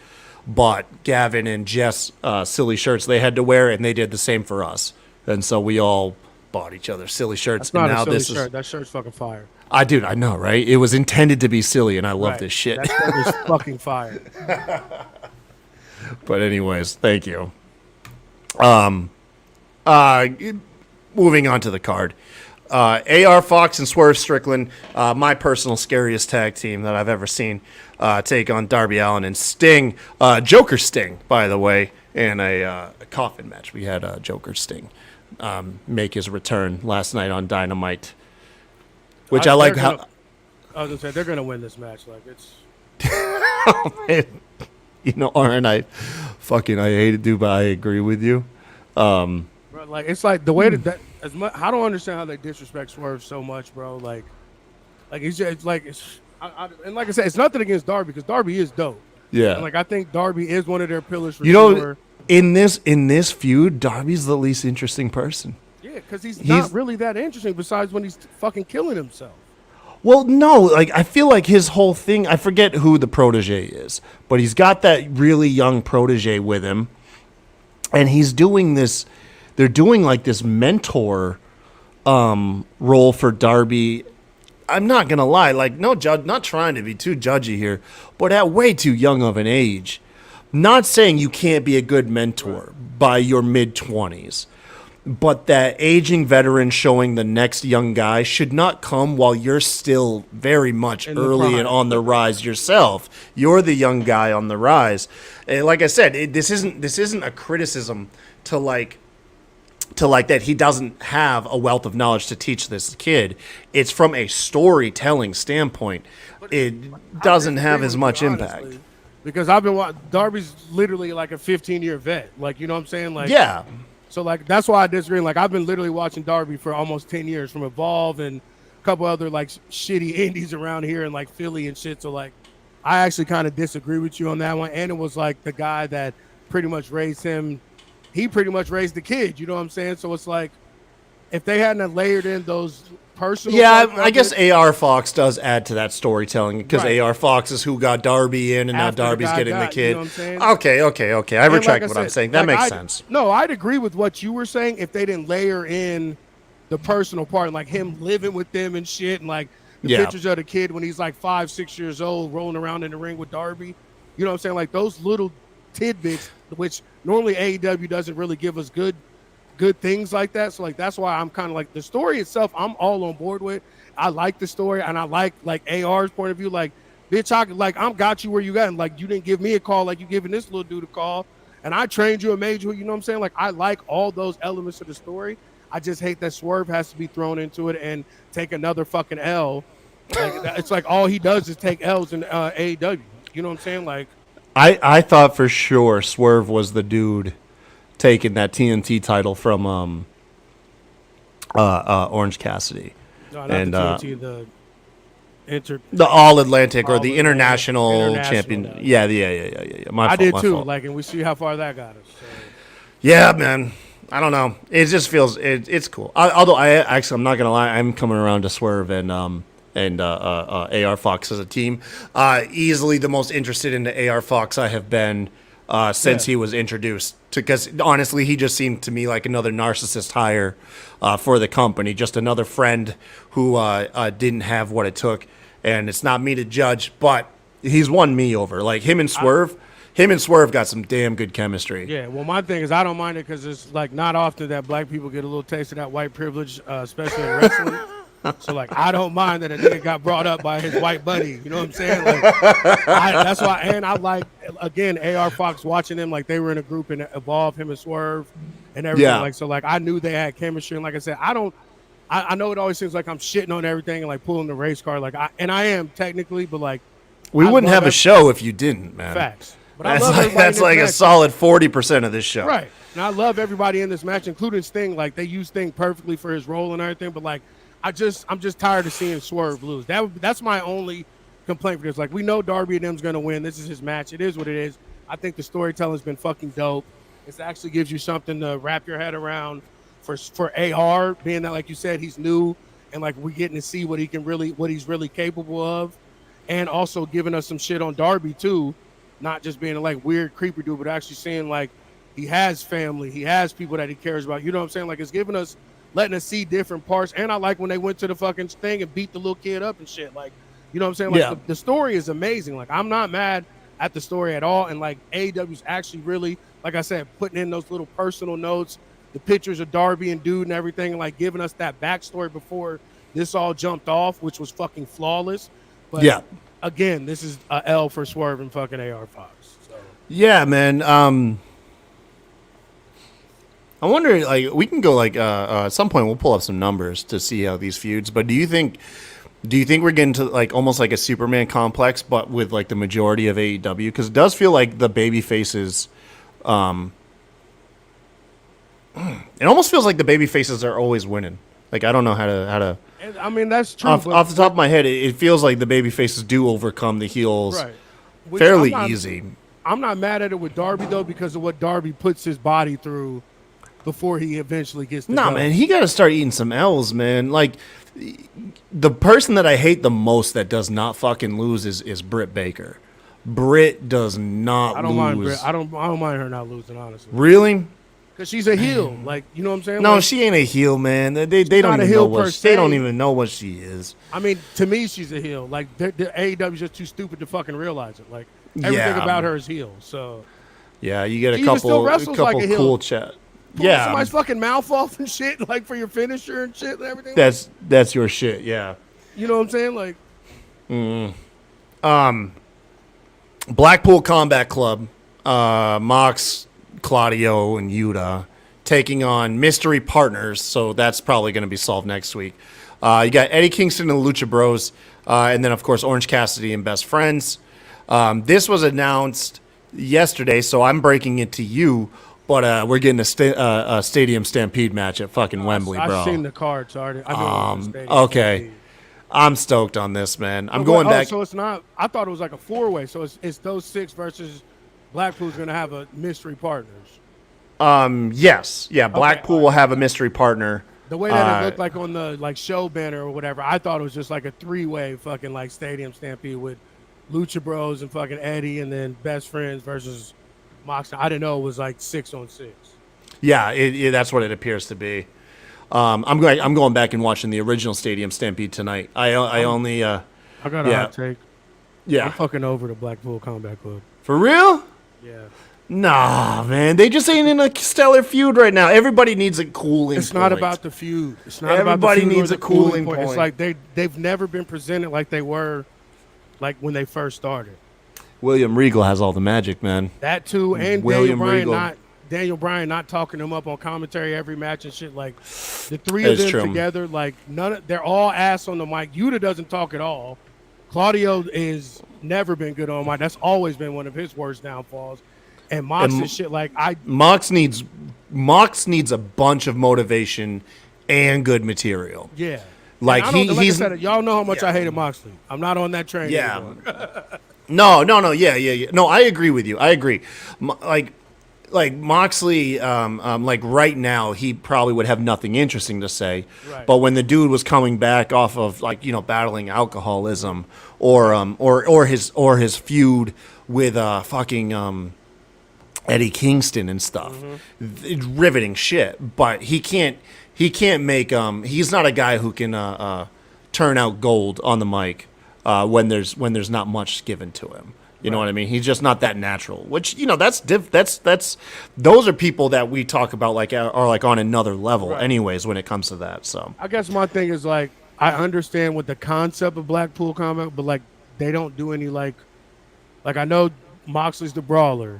A: bought Gavin and Jess silly shirts they had to wear, and they did the same for us. And so we all bought each other silly shirts.
B: That's not
A: and now
B: a silly shirt. That shirt's fucking fire.
A: I know, right? It was intended to be silly, and I love this shit.
B: That shirt is fucking fire.
A: But anyways, thank you. Moving on to the card. AR Fox and Swerve Strickland, my personal scariest tag team that I've ever seen, take on Darby Allin and Sting. Joker Sting, by the way, in a coffin match. We had Joker Sting make his return last night on Dynamite, which I like how...
B: I was going to say, they're going to win this match. Like, it's...
A: Oh, man. You know, Aaron, I hate to do, but I agree with you.
B: Like it's like the way that as much. I don't understand how they disrespect Swerve so much, bro. Like it's just like and like I said, it's nothing against Darby because Darby is dope.
A: Yeah.
B: And like I think Darby is one of their pillars for
A: You know,
B: sure.
A: in this feud, Darby's the least interesting person.
B: Yeah, because he's not really that interesting besides when he's fucking killing himself.
A: Well, no, like I feel like his whole thing, I forget who the protege is, but he's got that really young protege with him, and he's doing this, they're doing like this mentor role for Darby. I'm not going to lie, like not trying to be too judgy here, but at way too young of an age. Not saying you can't be a good mentor by your mid-20s. But that aging veteran showing the next young guy should not come while you're still very much early and on the rise yourself. You're the young guy on the rise. And like I said, this isn't a criticism to like that he doesn't have a wealth of knowledge to teach this kid. It's from a storytelling standpoint. It doesn't have as much impact.
B: Because I've been watching, Darby's literally like a 15-year vet. Like, you know what I'm saying? Like,
A: yeah.
B: So, like, that's why I disagree. Like, I've been literally watching Darby for almost 10 years from Evolve and a couple other, like, shitty indies around here in, like, Philly and shit. So, like, I actually kind of disagree with you on that one. And it was, like, the guy that pretty much raised him. He pretty much raised the kid. You know what I'm saying? So, it's like, if they hadn't layered in those personal...
A: Yeah, I guess AR Fox does add to that storytelling because AR Fox is who got Darby in, and now Darby's getting the kid. You know what I'm saying? Okay. I retract what I'm saying. That makes sense.
B: No, I'd agree with what you were saying if they didn't layer in the personal part, like him living with them and shit, and like the pictures of the kid when he's like 5, 6 years old, rolling around in the ring with Darby. You know what I'm saying? Like those little tidbits, which normally AEW doesn't really give us good things like that. So like that's why I'm kind of like the story itself I'm all on board with. I like the story and I like AR's point of view. Like, bitch, I'm got you where you got, and like you didn't give me a call like you giving this little dude a call, and I trained you and made you, you know what I'm saying? Like I like all those elements of the story. I just hate that Swerve has to be thrown into it and take another fucking L. Like it's like all he does is take L's in AEW. You know what I'm saying? Like
A: I thought for sure Swerve was the dude taking that TNT title from Orange Cassidy.
B: No, not and, the TNT,
A: the All Atlantic or the international champion. Yeah.
B: I did too. Like, and we see how far that got us. So.
A: Yeah, man. I don't know. It just feels it's cool. Although I'm not gonna lie, I'm coming around to Swerve and AR Fox as a team. Easily the most interested in the AR Fox I have been since he was introduced. Because honestly, he just seemed to me like another narcissist hire for the company, just another friend who didn't have what it took. And it's not me to judge, but he's won me over. Like him and Swerve got some damn good chemistry.
B: Yeah, well, my thing is I don't mind it because it's like not often that black people get a little taste of that white privilege, especially in wrestling. So, like, I don't mind that a nigga got brought up by his white buddy. You know what I'm saying? Like, that's why. And I like, again, AR Fox watching them. Like, they were in a group and Evolve, him and Swerve and everything.
A: Yeah.
B: Like, so, like, I knew they had chemistry. And like I said, I know it always seems like I'm shitting on everything and, like, pulling the race car. Like, and I am technically, but, like.
A: We wouldn't have a show if you didn't, man.
B: Facts.
A: But that's like a solid 40% of this show.
B: Right. And I love everybody in this match, including Sting. Like, they use Sting perfectly for his role and everything. But, like, I'm just tired of seeing Swerve lose. That's my only complaint for this. Like, we know Darby and them's going to win. This is his match. It is what it is. I think the storytelling's been fucking dope. It actually gives you something to wrap your head around for AR, being that, like you said, he's new and, like, we're getting to see what he's really capable of, and also giving us some shit on Darby, too. Not just being a, like, weird, creepy dude, but actually seeing, like, he has family. He has people that he cares about. You know what I'm saying? Like, it's giving us, letting us see different parts. And I like when they went to the fucking thing and beat the little kid up and shit. Like, you know what I'm saying? Like, the story is amazing. Like, I'm not mad at the story at all. And, like, AEW's actually really, like I said, putting in those little personal notes, the pictures of Darby and Dude and everything, and, like, giving us that backstory before this all jumped off, which was fucking flawless. But, again, this is a L for Swerve and fucking AR Fox. So.
A: Yeah, man. I wonder, like, we can go, like, at some point we'll pull up some numbers to see how these feuds, but do you think we're getting to, like, almost like a Superman complex, but with, like, the majority of AEW? Because it does feel like the baby faces It almost feels like the baby faces are always winning. Like I don't know how to.
B: And, I mean, that's true.
A: Off
B: but,
A: the top of my head, it feels like the baby faces do overcome the heels
B: right. Which
A: fairly
B: I'm not,
A: easy.
B: I'm not mad at it with Darby though because of what Darby puts his body through before he eventually gets to
A: Nah,
B: go.
A: man, he got to start eating some L's, man. Like the person that I hate the most that does not fucking lose is Britt Baker. Britt does not
B: I don't
A: lose.
B: mind Britt. I don't mind her not losing, honestly.
A: Really?
B: Because she's a heel. Like, you know what I'm saying?
A: No,
B: Like,
A: she ain't a heel, man. They don't
B: not a
A: even
B: heel
A: know
B: per
A: what they don't
B: se.
A: even know what she is.
B: I mean, to me, she's a heel. Like, the AEW's just too stupid to fucking realize it. Like, everything
A: Yeah.
B: about her is heel. So,
A: Yeah, you get a
B: She even still
A: couple
B: wrestles like a heel.
A: cool chat.
B: pulling
A: Yeah,
B: somebody's fucking mouth off and shit, like for your finisher and shit and everything.
A: that's your shit. Yeah.
B: You know what I'm saying? Like,
A: Blackpool Combat Club, Mox, Claudio, and Yuta taking on Mystery Partners. So that's probably going to be solved next week. You got Eddie Kingston and the Lucha Bros, and then of course Orange Cassidy and Best Friends. This was announced yesterday, so I'm breaking it to you. But we're getting a Stadium Stampede match at fucking Wembley, bro.
B: I've seen the cards already.
A: Okay. I'm stoked on this, man. I'm going back.
B: So it's not. I thought it was like a 4-way. So it's those 6 versus Blackpool's going to have a mystery partners.
A: Yes. Yeah, Blackpool will have a mystery partner.
B: The way that it looked like on the like show banner or whatever, I thought it was just like a 3-way fucking like Stadium Stampede with Lucha Bros and fucking Eddie and then Best Friends versus Mox. I didn't know it was like 6-on-6.
A: Yeah, that's what it appears to be. I'm going back and watching the original Stadium Stampede tonight. I only
B: I got a hot take. I'm
A: yeah.
B: fucking over the Blackpool Combat Club.
A: For real?
B: Yeah.
A: Nah, man. They just ain't in a stellar feud right now. Everybody needs a cooling
B: It's not
A: point.
B: about the feud. It's not
A: Everybody
B: about the feud
A: needs
B: or
A: a
B: the cooling
A: cooling
B: point.
A: point.
B: It's like they've never been presented like they were like when they first started.
A: William Regal has all the magic, man.
B: That too, and
A: William
B: Daniel Bryan not talking them up on commentary every match and shit. Like the three
A: That
B: of
A: is
B: them
A: true.
B: together, like they're all ass on the mic. Yuta doesn't talk at all. Claudio is never been good on mic. That's always been one of his worst downfalls. And Mox and shit like
A: Mox needs a bunch of motivation and good material.
B: yeah.
A: Like
B: And I don't-
A: he's
B: I said, y'all know how much I hated Moxley. I'm not on that train
A: yeah.
B: anymore.
A: No, yeah. No, I agree with you. I agree. Like Moxley, like right now, he probably would have nothing interesting to say.
B: Right.
A: But when the dude was coming back off of battling alcoholism or his feud with fucking Eddie Kingston and stuff, it's riveting shit. But he can't make he's not a guy who can turn out gold on the mic when there's not much given to him. You know what I mean? He's just not that natural. Which that's those are people that we talk about are like on another level, anyways. When it comes to that, so
B: I guess my thing is like I understand what the concept of Blackpool Combat, but like they don't do any like I know Moxley's the brawler,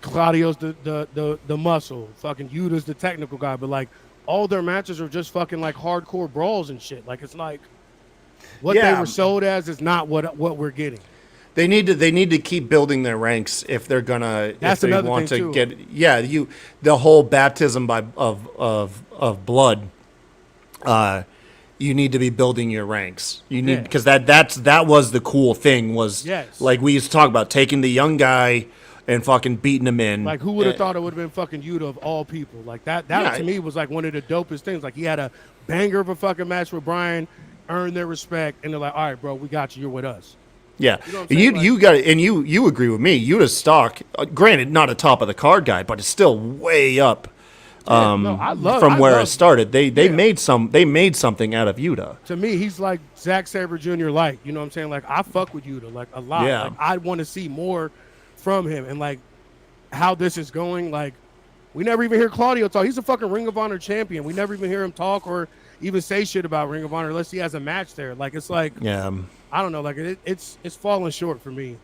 B: Claudio's the muscle, fucking Yuta's the technical guy, but like all their matches are just fucking like hardcore brawls and shit. Like it's like what they were sold as is not what we're getting.
A: They need to keep building their ranks if they're gonna
B: That's
A: if they
B: another
A: want
B: thing,
A: to
B: too.
A: get the whole baptism of blood. You need to be building your ranks. You need because that was the cool thing was like we used to talk about taking the young guy and fucking beating him in.
B: Like who would have thought it would have been fucking Yuta of all people? Like that to me was like one of the dopest things. Like he had a banger of a fucking match with Bryan, earned their respect, and they're like, all right, bro, we got you. You're with us.
A: Yeah,
B: You know what I'm
A: and
B: saying?
A: you got it, and you agree with me. Yuta's stock, granted, not a top of the card guy, but it's still way up from where it started. They made something out of Yuta.
B: To me, he's like Zack Sabre Jr. light. You know what I'm saying? Like I fuck with Yuta like a lot.
A: Yeah.
B: Like, I want to see more from him and like how this is going. Like we never even hear Claudio talk. He's a fucking Ring of Honor champion. We never even hear him talk or even say shit about Ring of Honor unless he has a match there. Like it's like I don't know, like it's falling short for me.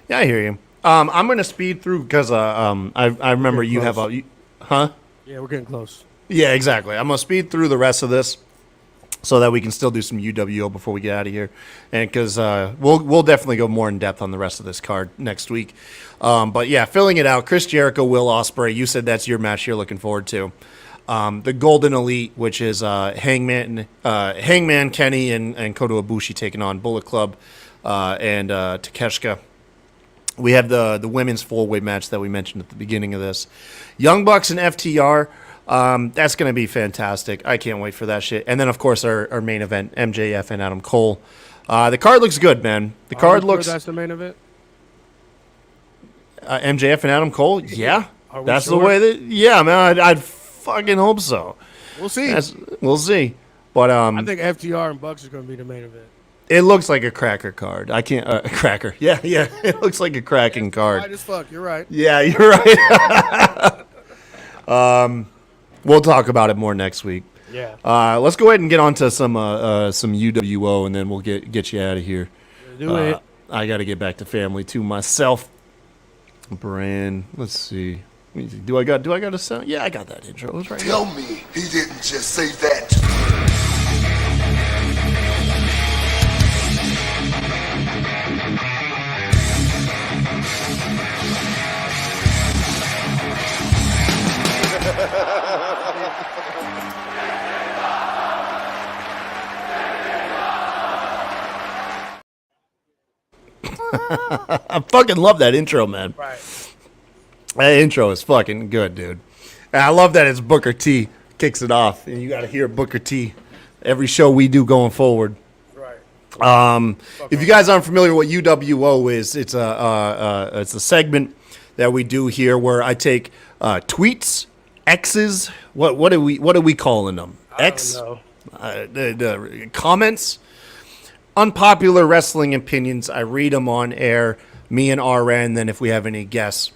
A: Yeah, I hear you. I'm gonna speed through because I remember you have
B: Yeah, we're getting close.
A: Yeah, exactly. I'm gonna speed through the rest of this. so that we can still do some UWO before we get out of here, and because we'll definitely go more in depth on the rest of this card next week. But yeah, filling it out, Chris Jericho, Will Ospreay. You said that's your match you're looking forward to. The Golden Elite, which is Hangman Kenny and Kota Ibushi taking on Bullet Club and Takeshita. We have the women's 4-way match that we mentioned at the beginning of this. Young Bucks and FTR. That's going to be fantastic. I can't wait for that shit. And then, of course, our main event, MJF and Adam Cole. The card looks good, man. The card looks...
B: That's the main event?
A: MJF and Adam Cole? Yeah. That's
B: sure?
A: the way that... Yeah, man, I'd fucking hope so.
B: We'll see.
A: We'll see. But
B: I think FTR and Bucks is going to be the main event.
A: It looks like a cracker card. I can't... cracker. Yeah. It looks like a cracking card.
B: Right as fuck. You're right.
A: Yeah, you're right. We'll talk about it more next week.
B: Yeah.
A: Let's go ahead and get on to some UWO, and then we'll get you out of here.
B: Do it.
A: I got to get back to family too myself. Brand. Let's see. Do I got a sound? Yeah, I got that intro. It's right here.
D: Tell me he didn't just say that.
A: I fucking love that intro, man.
B: Right.
A: That intro is fucking good, dude. And I love that it's Booker T kicks it off, and you got to hear Booker T every show we do going forward.
B: Right.
A: If you guys aren't familiar with what UWO is, it's a segment that we do here where I take tweets, X's. What are we calling them? X.
B: I don't know.
A: The comments, unpopular wrestling opinions. I read them on air. Me and RN. Then if we have any guests,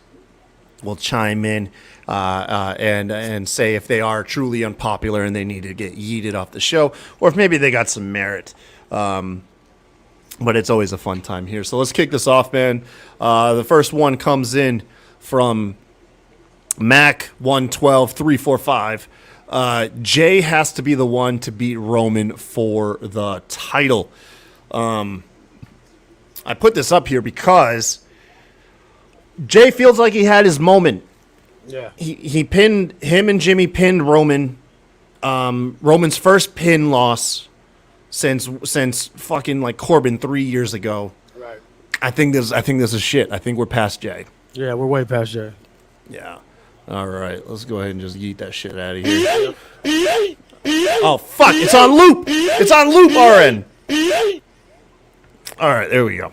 A: we'll chime in and say if they are truly unpopular and they need to get yeeted off the show, or if maybe they got some merit. But it's always a fun time here. So let's kick this off, man. The first one comes in from Mac 112345. Jay has to be the one to beat Roman for the title. I put this up here because Jay feels like he had his moment.
B: Yeah.
A: Him and Jimmy pinned Roman. Roman's first pin loss since fucking like Corbin 3 years ago.
B: Right.
A: I think this is shit. I think we're past Jay.
B: Yeah, we're way past Jay.
A: Yeah. All right, let's go ahead and just yeet that shit out of here. Oh fuck! It's on loop. It's on loop, RN. All right, there we go.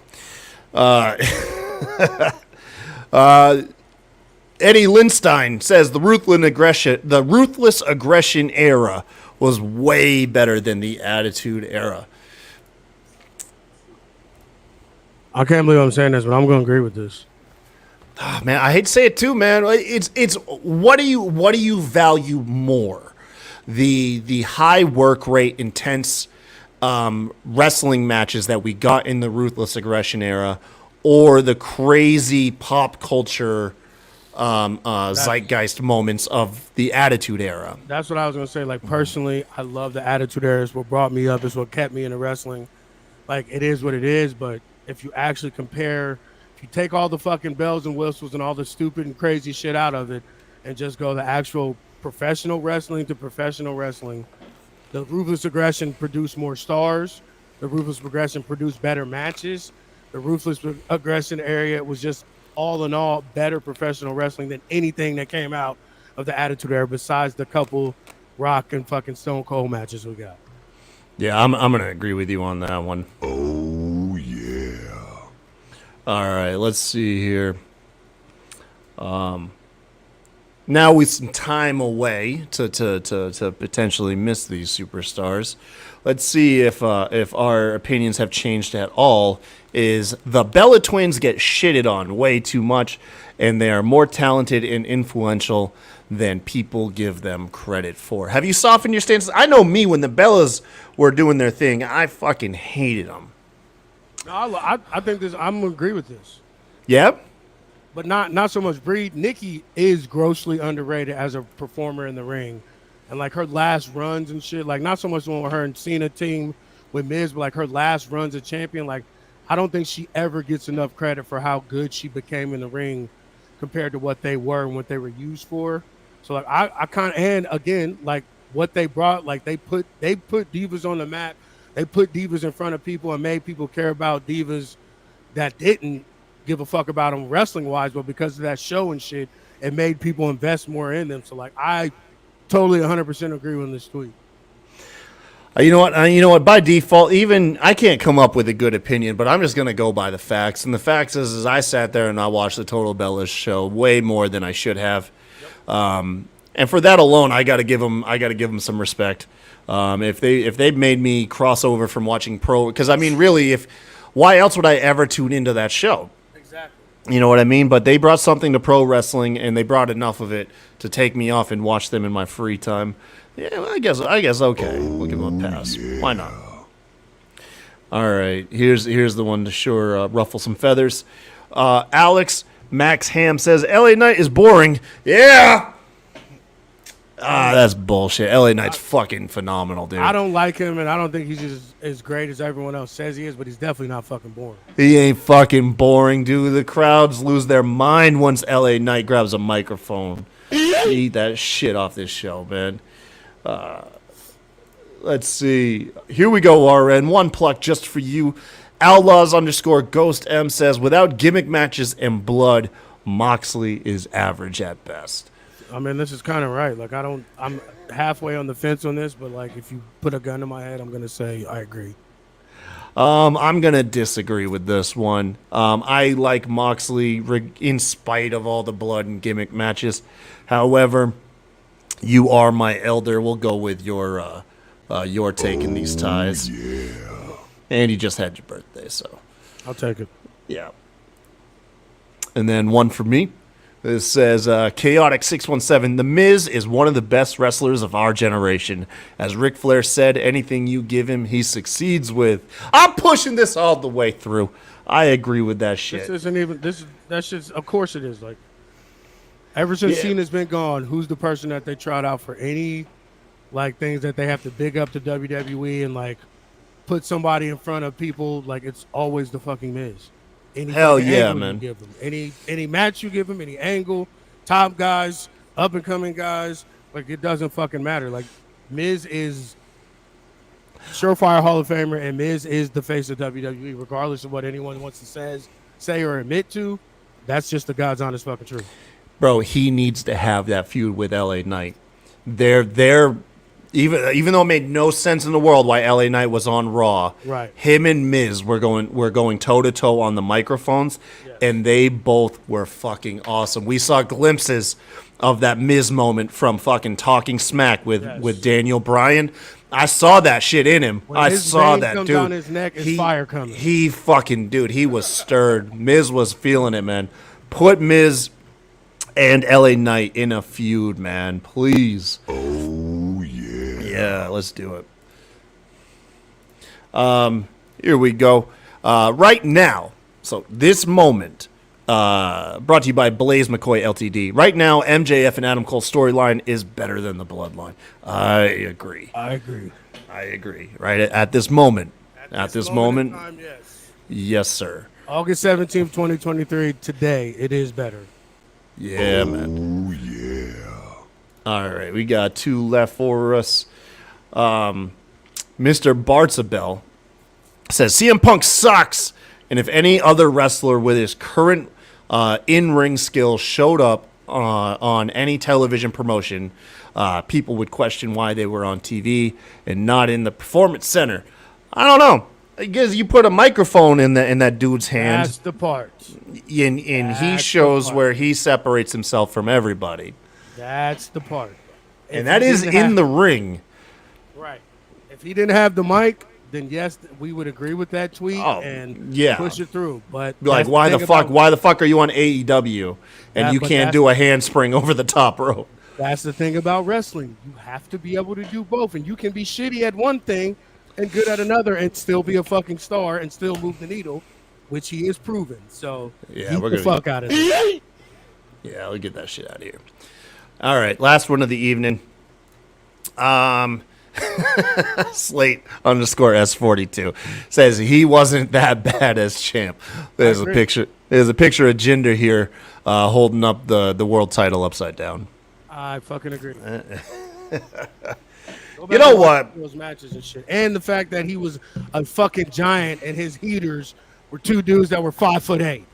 A: Eddie Lindstein says the ruthless aggression era was way better than the Attitude Era.
B: I can't believe I'm saying this, but I'm going to agree with this.
A: Oh, man, I hate to say it too, man. It's what do you value more? The high work rate, intense wrestling matches that we got in the Ruthless Aggression era, or the crazy pop culture zeitgeist moments of the Attitude Era?
B: That's what I was going to say. Like, personally, I love the Attitude Era. It's what brought me up. It's what kept me into wrestling. Like, it is what it is, but if you actually compare, if you take all the fucking bells and whistles and all the stupid and crazy shit out of it and just go the actual professional wrestling to professional wrestling, the Ruthless Aggression produced more stars. The Ruthless Aggression produced better matches. The Ruthless Aggression area was just, all in all, better professional wrestling than anything that came out of the Attitude Era besides the couple Rock and fucking Stone Cold matches we got.
A: Yeah, I'm gonna agree with you on that one.
D: Oh, yeah.
A: All right, let's see here. Now with some time away to potentially miss these superstars, let's see if our opinions have changed at all. Is the Bella Twins get shitted on way too much, and they are more talented and influential than people give them credit for? Have you softened your stances? I know me, when the Bellas were doing their thing, I fucking hated them.
B: No, I think this. I'm gonna agree with this.
A: Yep.
B: But not so much Breed. Nikki is grossly underrated as a performer in the ring. and like her last runs and shit, like not so much the one with her and Cena team with Miz, but like her last runs as champion, like I don't think she ever gets enough credit for how good she became in the ring compared to what they were and what they were used for. So like I kind of, and again, like what they brought, like they put divas on the map. They put divas in front of people and made people care about divas that didn't give a fuck about them wrestling wise, but because of that show and shit, it made people invest more in them. So like I totally 100% agree with this tweet.
A: You know what? You know what? By default, even I can't come up with a good opinion, but I'm just gonna go by the facts. And the facts is I sat there and I watched the Total Bellas show way more than I should have. And for that alone, I got to give them some respect. If they made me cross over from watching pro, because I mean, really, why else would I ever tune into that show?
B: Exactly.
A: You know what I mean? But they brought something to pro wrestling, and they brought enough of it to take me off and watch them in my free time. Yeah, well, I guess okay. We'll give them a pass. Why not? All right, here's the one to sure ruffle some feathers. Alex Max Ham says LA Knight is boring. Yeah. That's bullshit. LA Knight's fucking phenomenal, dude.
B: I don't like him, and I don't think he's just as great as everyone else says he is, but he's definitely not fucking boring.
A: He ain't fucking boring, dude. The crowds lose their mind once LA Knight grabs a microphone. Eat that shit off this show, man. Let's see. Here we go, RN. One pluck just for you. Outlaws_Ghost M says, without gimmick matches and blood, Moxley is average at best.
B: I mean, this is kind of right. Like, I'm halfway on the fence on this, but like, if you put a gun to my head, I'm gonna say I agree.
A: I'm gonna disagree with this one. I like Moxley in spite of all the blood and gimmick matches. However, you are my elder. We'll go with your take in these ties. Yeah. And you just had your birthday, so
B: I'll take it.
A: Yeah. And then one for me. This says, Chaotic617, The Miz is one of the best wrestlers of our generation. As Ric Flair said, anything you give him, he succeeds with. I'm pushing this all the way through. I agree with that shit.
B: This isn't even, that's just, of course it is. Like, ever since Cena's been gone, who's the person that they trot out for any, like, things that they have to big up to WWE and, like, put somebody in front of people? Like, it's always the fucking Miz.
A: Hell yeah, man.
B: Give him. Any match you give him, any angle, top guys, up and coming guys, like it doesn't fucking matter. Like Miz is surefire Hall of Famer, and Miz is the face of WWE, regardless of what anyone wants to say or admit to. That's just the God's honest fucking truth.
A: Bro, he needs to have that feud with LA Knight. They're even though it made no sense in the world why LA Knight was on Raw,
B: right?
A: Him and Miz were going toe to toe on the microphones, and they both were fucking awesome. We saw glimpses of that Miz moment from fucking Talking Smack with Daniel Bryan. I saw that shit in him.
B: When
A: I
B: his
A: saw
B: vein
A: that,
B: comes
A: dude.
B: down his neck, is fire coming.
A: He fucking, dude, he was stirred. Miz was feeling it, man. Put Miz and LA Knight in a feud, man, please. Yeah, let's do it. Here we go. Right now, so this moment, brought to you by Blaze McCoy Ltd. Right now, MJF and Adam Cole's storyline is better than the Bloodline. I agree. Right at this moment. At this moment.
B: In time, yes.
A: Yes, sir.
B: August 17th, 2023. Today, it is better.
A: Yeah, man. Oh, yeah. All right, we got two left for us. Mr. Bartzabel says CM Punk sucks, and if any other wrestler with his current in-ring skills showed up on any television promotion, people would question why they were on TV and not in the Performance Center. I don't know. I guess you put a microphone in that dude's hand.
B: That's the part.
A: And he shows where he separates himself from everybody.
B: That's the part.
A: And that is in the ring.
B: Right. If he didn't have the mic, then yes, we would agree with that tweet and push it through. But
A: like, why the fuck are you on AEW and you can't do a handspring over the top rope?
B: That's the thing about wrestling. You have to be able to do both, and you can be shitty at one thing and good at another, and still be a fucking star and still move the needle, which he is proven. So
A: yeah,
B: we're gonna fuck out of it.
A: Yeah, we'll get that shit out of here. All right, last one of the evening. Slate underscore S42 says he wasn't that bad as champ. There's a picture. There's a picture of Jinder here holding up the world title upside down.
B: I fucking agree.
A: You know what?
B: Those matches and shit, and the fact that he was a fucking giant and his heaters were two dudes that were 5'8".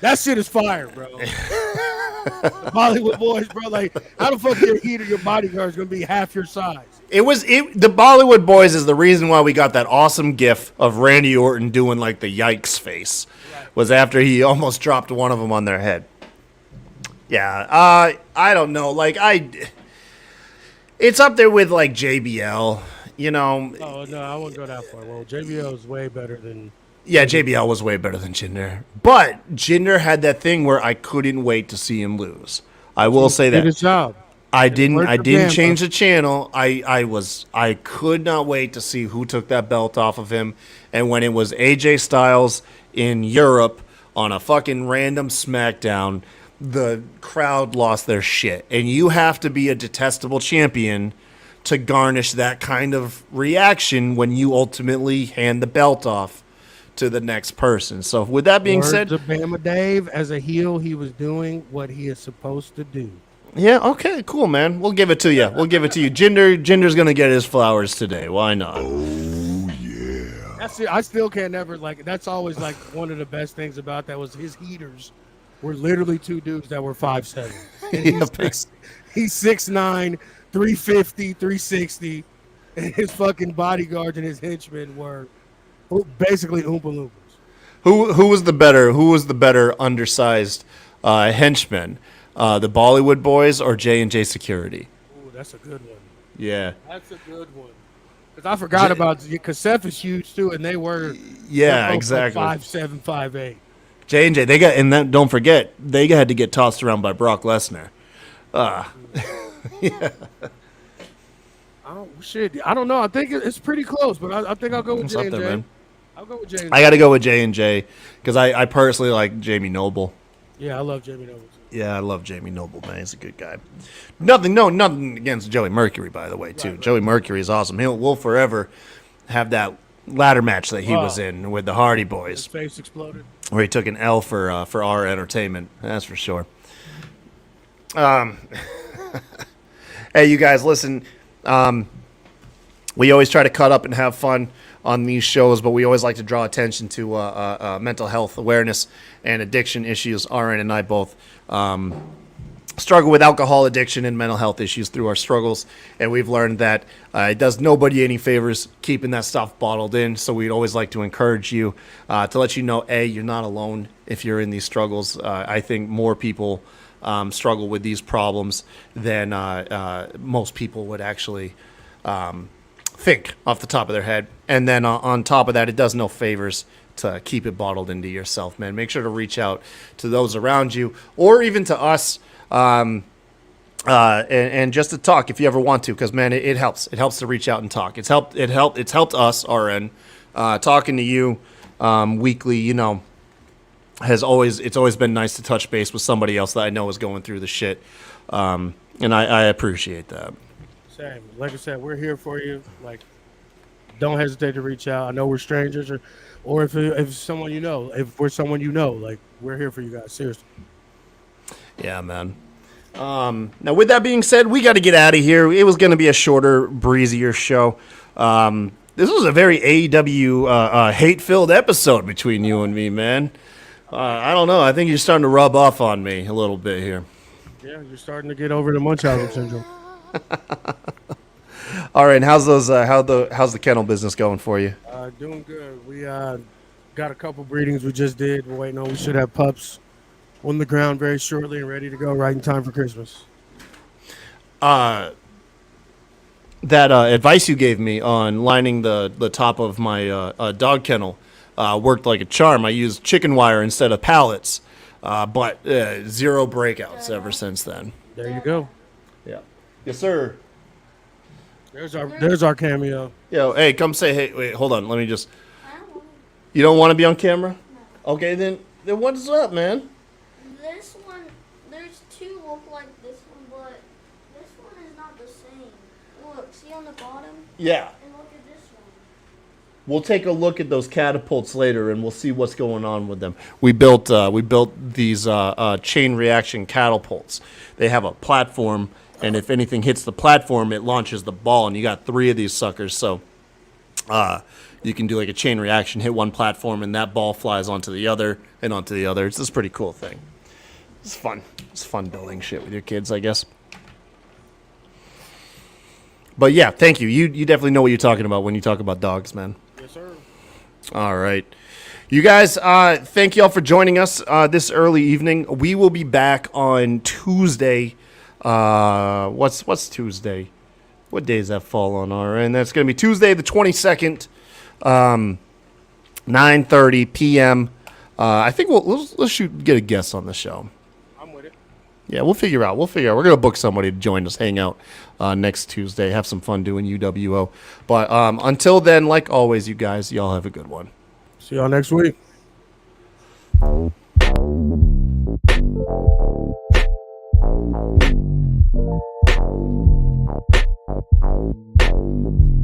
B: That shit is fire, bro. The Bollywood boys, bro. Like, how the fuck your heater, your bodyguard is gonna be half your size?
A: The Bollywood Boys is the reason why we got that awesome gif of Randy Orton doing like the yikes face. Was after he almost dropped one of them on their head. Yeah, I don't know. Like it's up there with like JBL. You know.
B: Oh no, I wouldn't go that far. Well, JBL is way better than.
A: Yeah, JBL was way better than Jinder. But Jinder had that thing where I couldn't wait to see him lose. I will say that.
B: Did his job.
A: I didn't change the channel. I could not wait to see who took that belt off of him. And when it was AJ Styles in Europe on a fucking random SmackDown, the crowd lost their shit. And you have to be a detestable champion to garnish that kind of reaction when you ultimately hand the belt off to the next person. So with that being said,
B: of Bama Dave, as a heel, he was doing what he is supposed to do.
A: Yeah, okay, cool, man. We'll give it to you. We'll give it to you. Jinder's gonna get his flowers today. Why not?
D: Oh, yeah.
B: That's it. I still can't never like. That's always like one of the best things about that was his heaters were literally two dudes that were 5'7". And he's 6'9", 350, 360, and his fucking bodyguards and his henchmen were basically Oompa Loompas.
A: Who was the better undersized henchman? The Bollywood Boys or J&J Security?
B: Ooh, that's a good one.
A: Yeah.
B: That's a good one. Because I forgot about because Seth is huge too, and they were
A: exactly
B: 5'7", 5'8".
A: J&J, they got, and then don't forget they had to get tossed around by Brock Lesnar. Yeah.
B: Oh shit! I don't know. I think it's pretty close, but I think I'll go with J&J.
A: There, man.
B: I'll go with J&J.
A: I got to go with J&J because I personally like Jamie Noble.
B: Yeah, I love Jamie Noble.
A: Yeah, I love Jamie Noble, man. He's a good guy. Nothing against Joey Mercury, by the way, too.
B: Right.
A: Joey Mercury is awesome. We'll forever have that ladder match that he was in with the Hardy
B: His
A: Boys,
B: face exploded.
A: where he took an L for our entertainment. That's for sure. Hey, you guys, listen. We always try to cut up and have fun on these shows, but we always like to draw attention to mental health awareness and addiction issues. RN and I both struggle with alcohol addiction and mental health issues through our struggles, and we've learned that it does nobody any favors keeping that stuff bottled in. So we'd always like to encourage you to let you know, A, you're not alone if you're in these struggles. I think more people struggle with these problems than most people would actually think off the top of their head. And then on top of that, it does no favors to keep it bottled into yourself, man. Make sure to reach out to those around you or even to us and just to talk if you ever want to, because, man, it helps. It helps to reach out and talk. It's helped us, RN. Talking to you weekly, you know, it's always been nice to touch base with somebody else that I know is going through the shit. And I appreciate that.
B: Same. Like I said, we're here for you. Like, don't hesitate to reach out. I know we're strangers, or if someone you know, if we're someone you know, like, we're here for you guys. Seriously.
A: Yeah, man. Now, with that being said, we got to get out of here. It was going to be a shorter, breezier show. This was a very AEW hate-filled episode between you and me, man. I don't know. I think you're starting to rub off on me a little bit here.
B: Yeah, you're starting to get over the Munchausen syndrome.
A: All right, how's the kennel business going for you?
B: Doing good. We got a couple breedings we just did. We're waiting on. We should have pups on the ground very shortly and ready to go right in time for Christmas.
A: That advice you gave me on lining the top of my dog kennel worked like a charm. I used chicken wire instead of pallets, but zero breakouts ever since then.
B: There you go.
A: Yeah. Yes, sir.
B: There's our cameo.
A: Yo, hey, come say hey. Wait, hold on. Let me just. You don't want to be on camera?
E: No.
A: Okay, then what's up, man?
E: This one, there's two look like this one, but this one is not the same. Look, see see on the bottom?
A: Yeah.
E: And look at this one.
A: We'll take a look at those catapults later, and we'll see what's going on with them. We built these chain reaction catapults. They have a platform, and if anything hits the platform, it launches the ball. And you got 3 of these suckers, so you can do like a chain reaction, hit one platform, and that ball flies onto the other and onto the other. It's this pretty cool thing. It's fun. It's fun building shit with your kids, I guess. But yeah, thank you. You definitely know what you're talking about when you talk about dogs, man.
B: Yes, sir.
A: All right. You guys, thank you all for joining us this early evening. We will be back on Tuesday. What's Tuesday? What day does that fall on? All right, and that's going to be Tuesday the 22nd, 9:30 p.m. I think let's get a guest on the show.
B: I'm with it.
A: Yeah, we'll figure out. We're going to book somebody to join us, hang out next Tuesday, have some fun doing UWO. But until then, like always, you guys, y'all have a good one.
B: See y'all next week.
D: Thank you.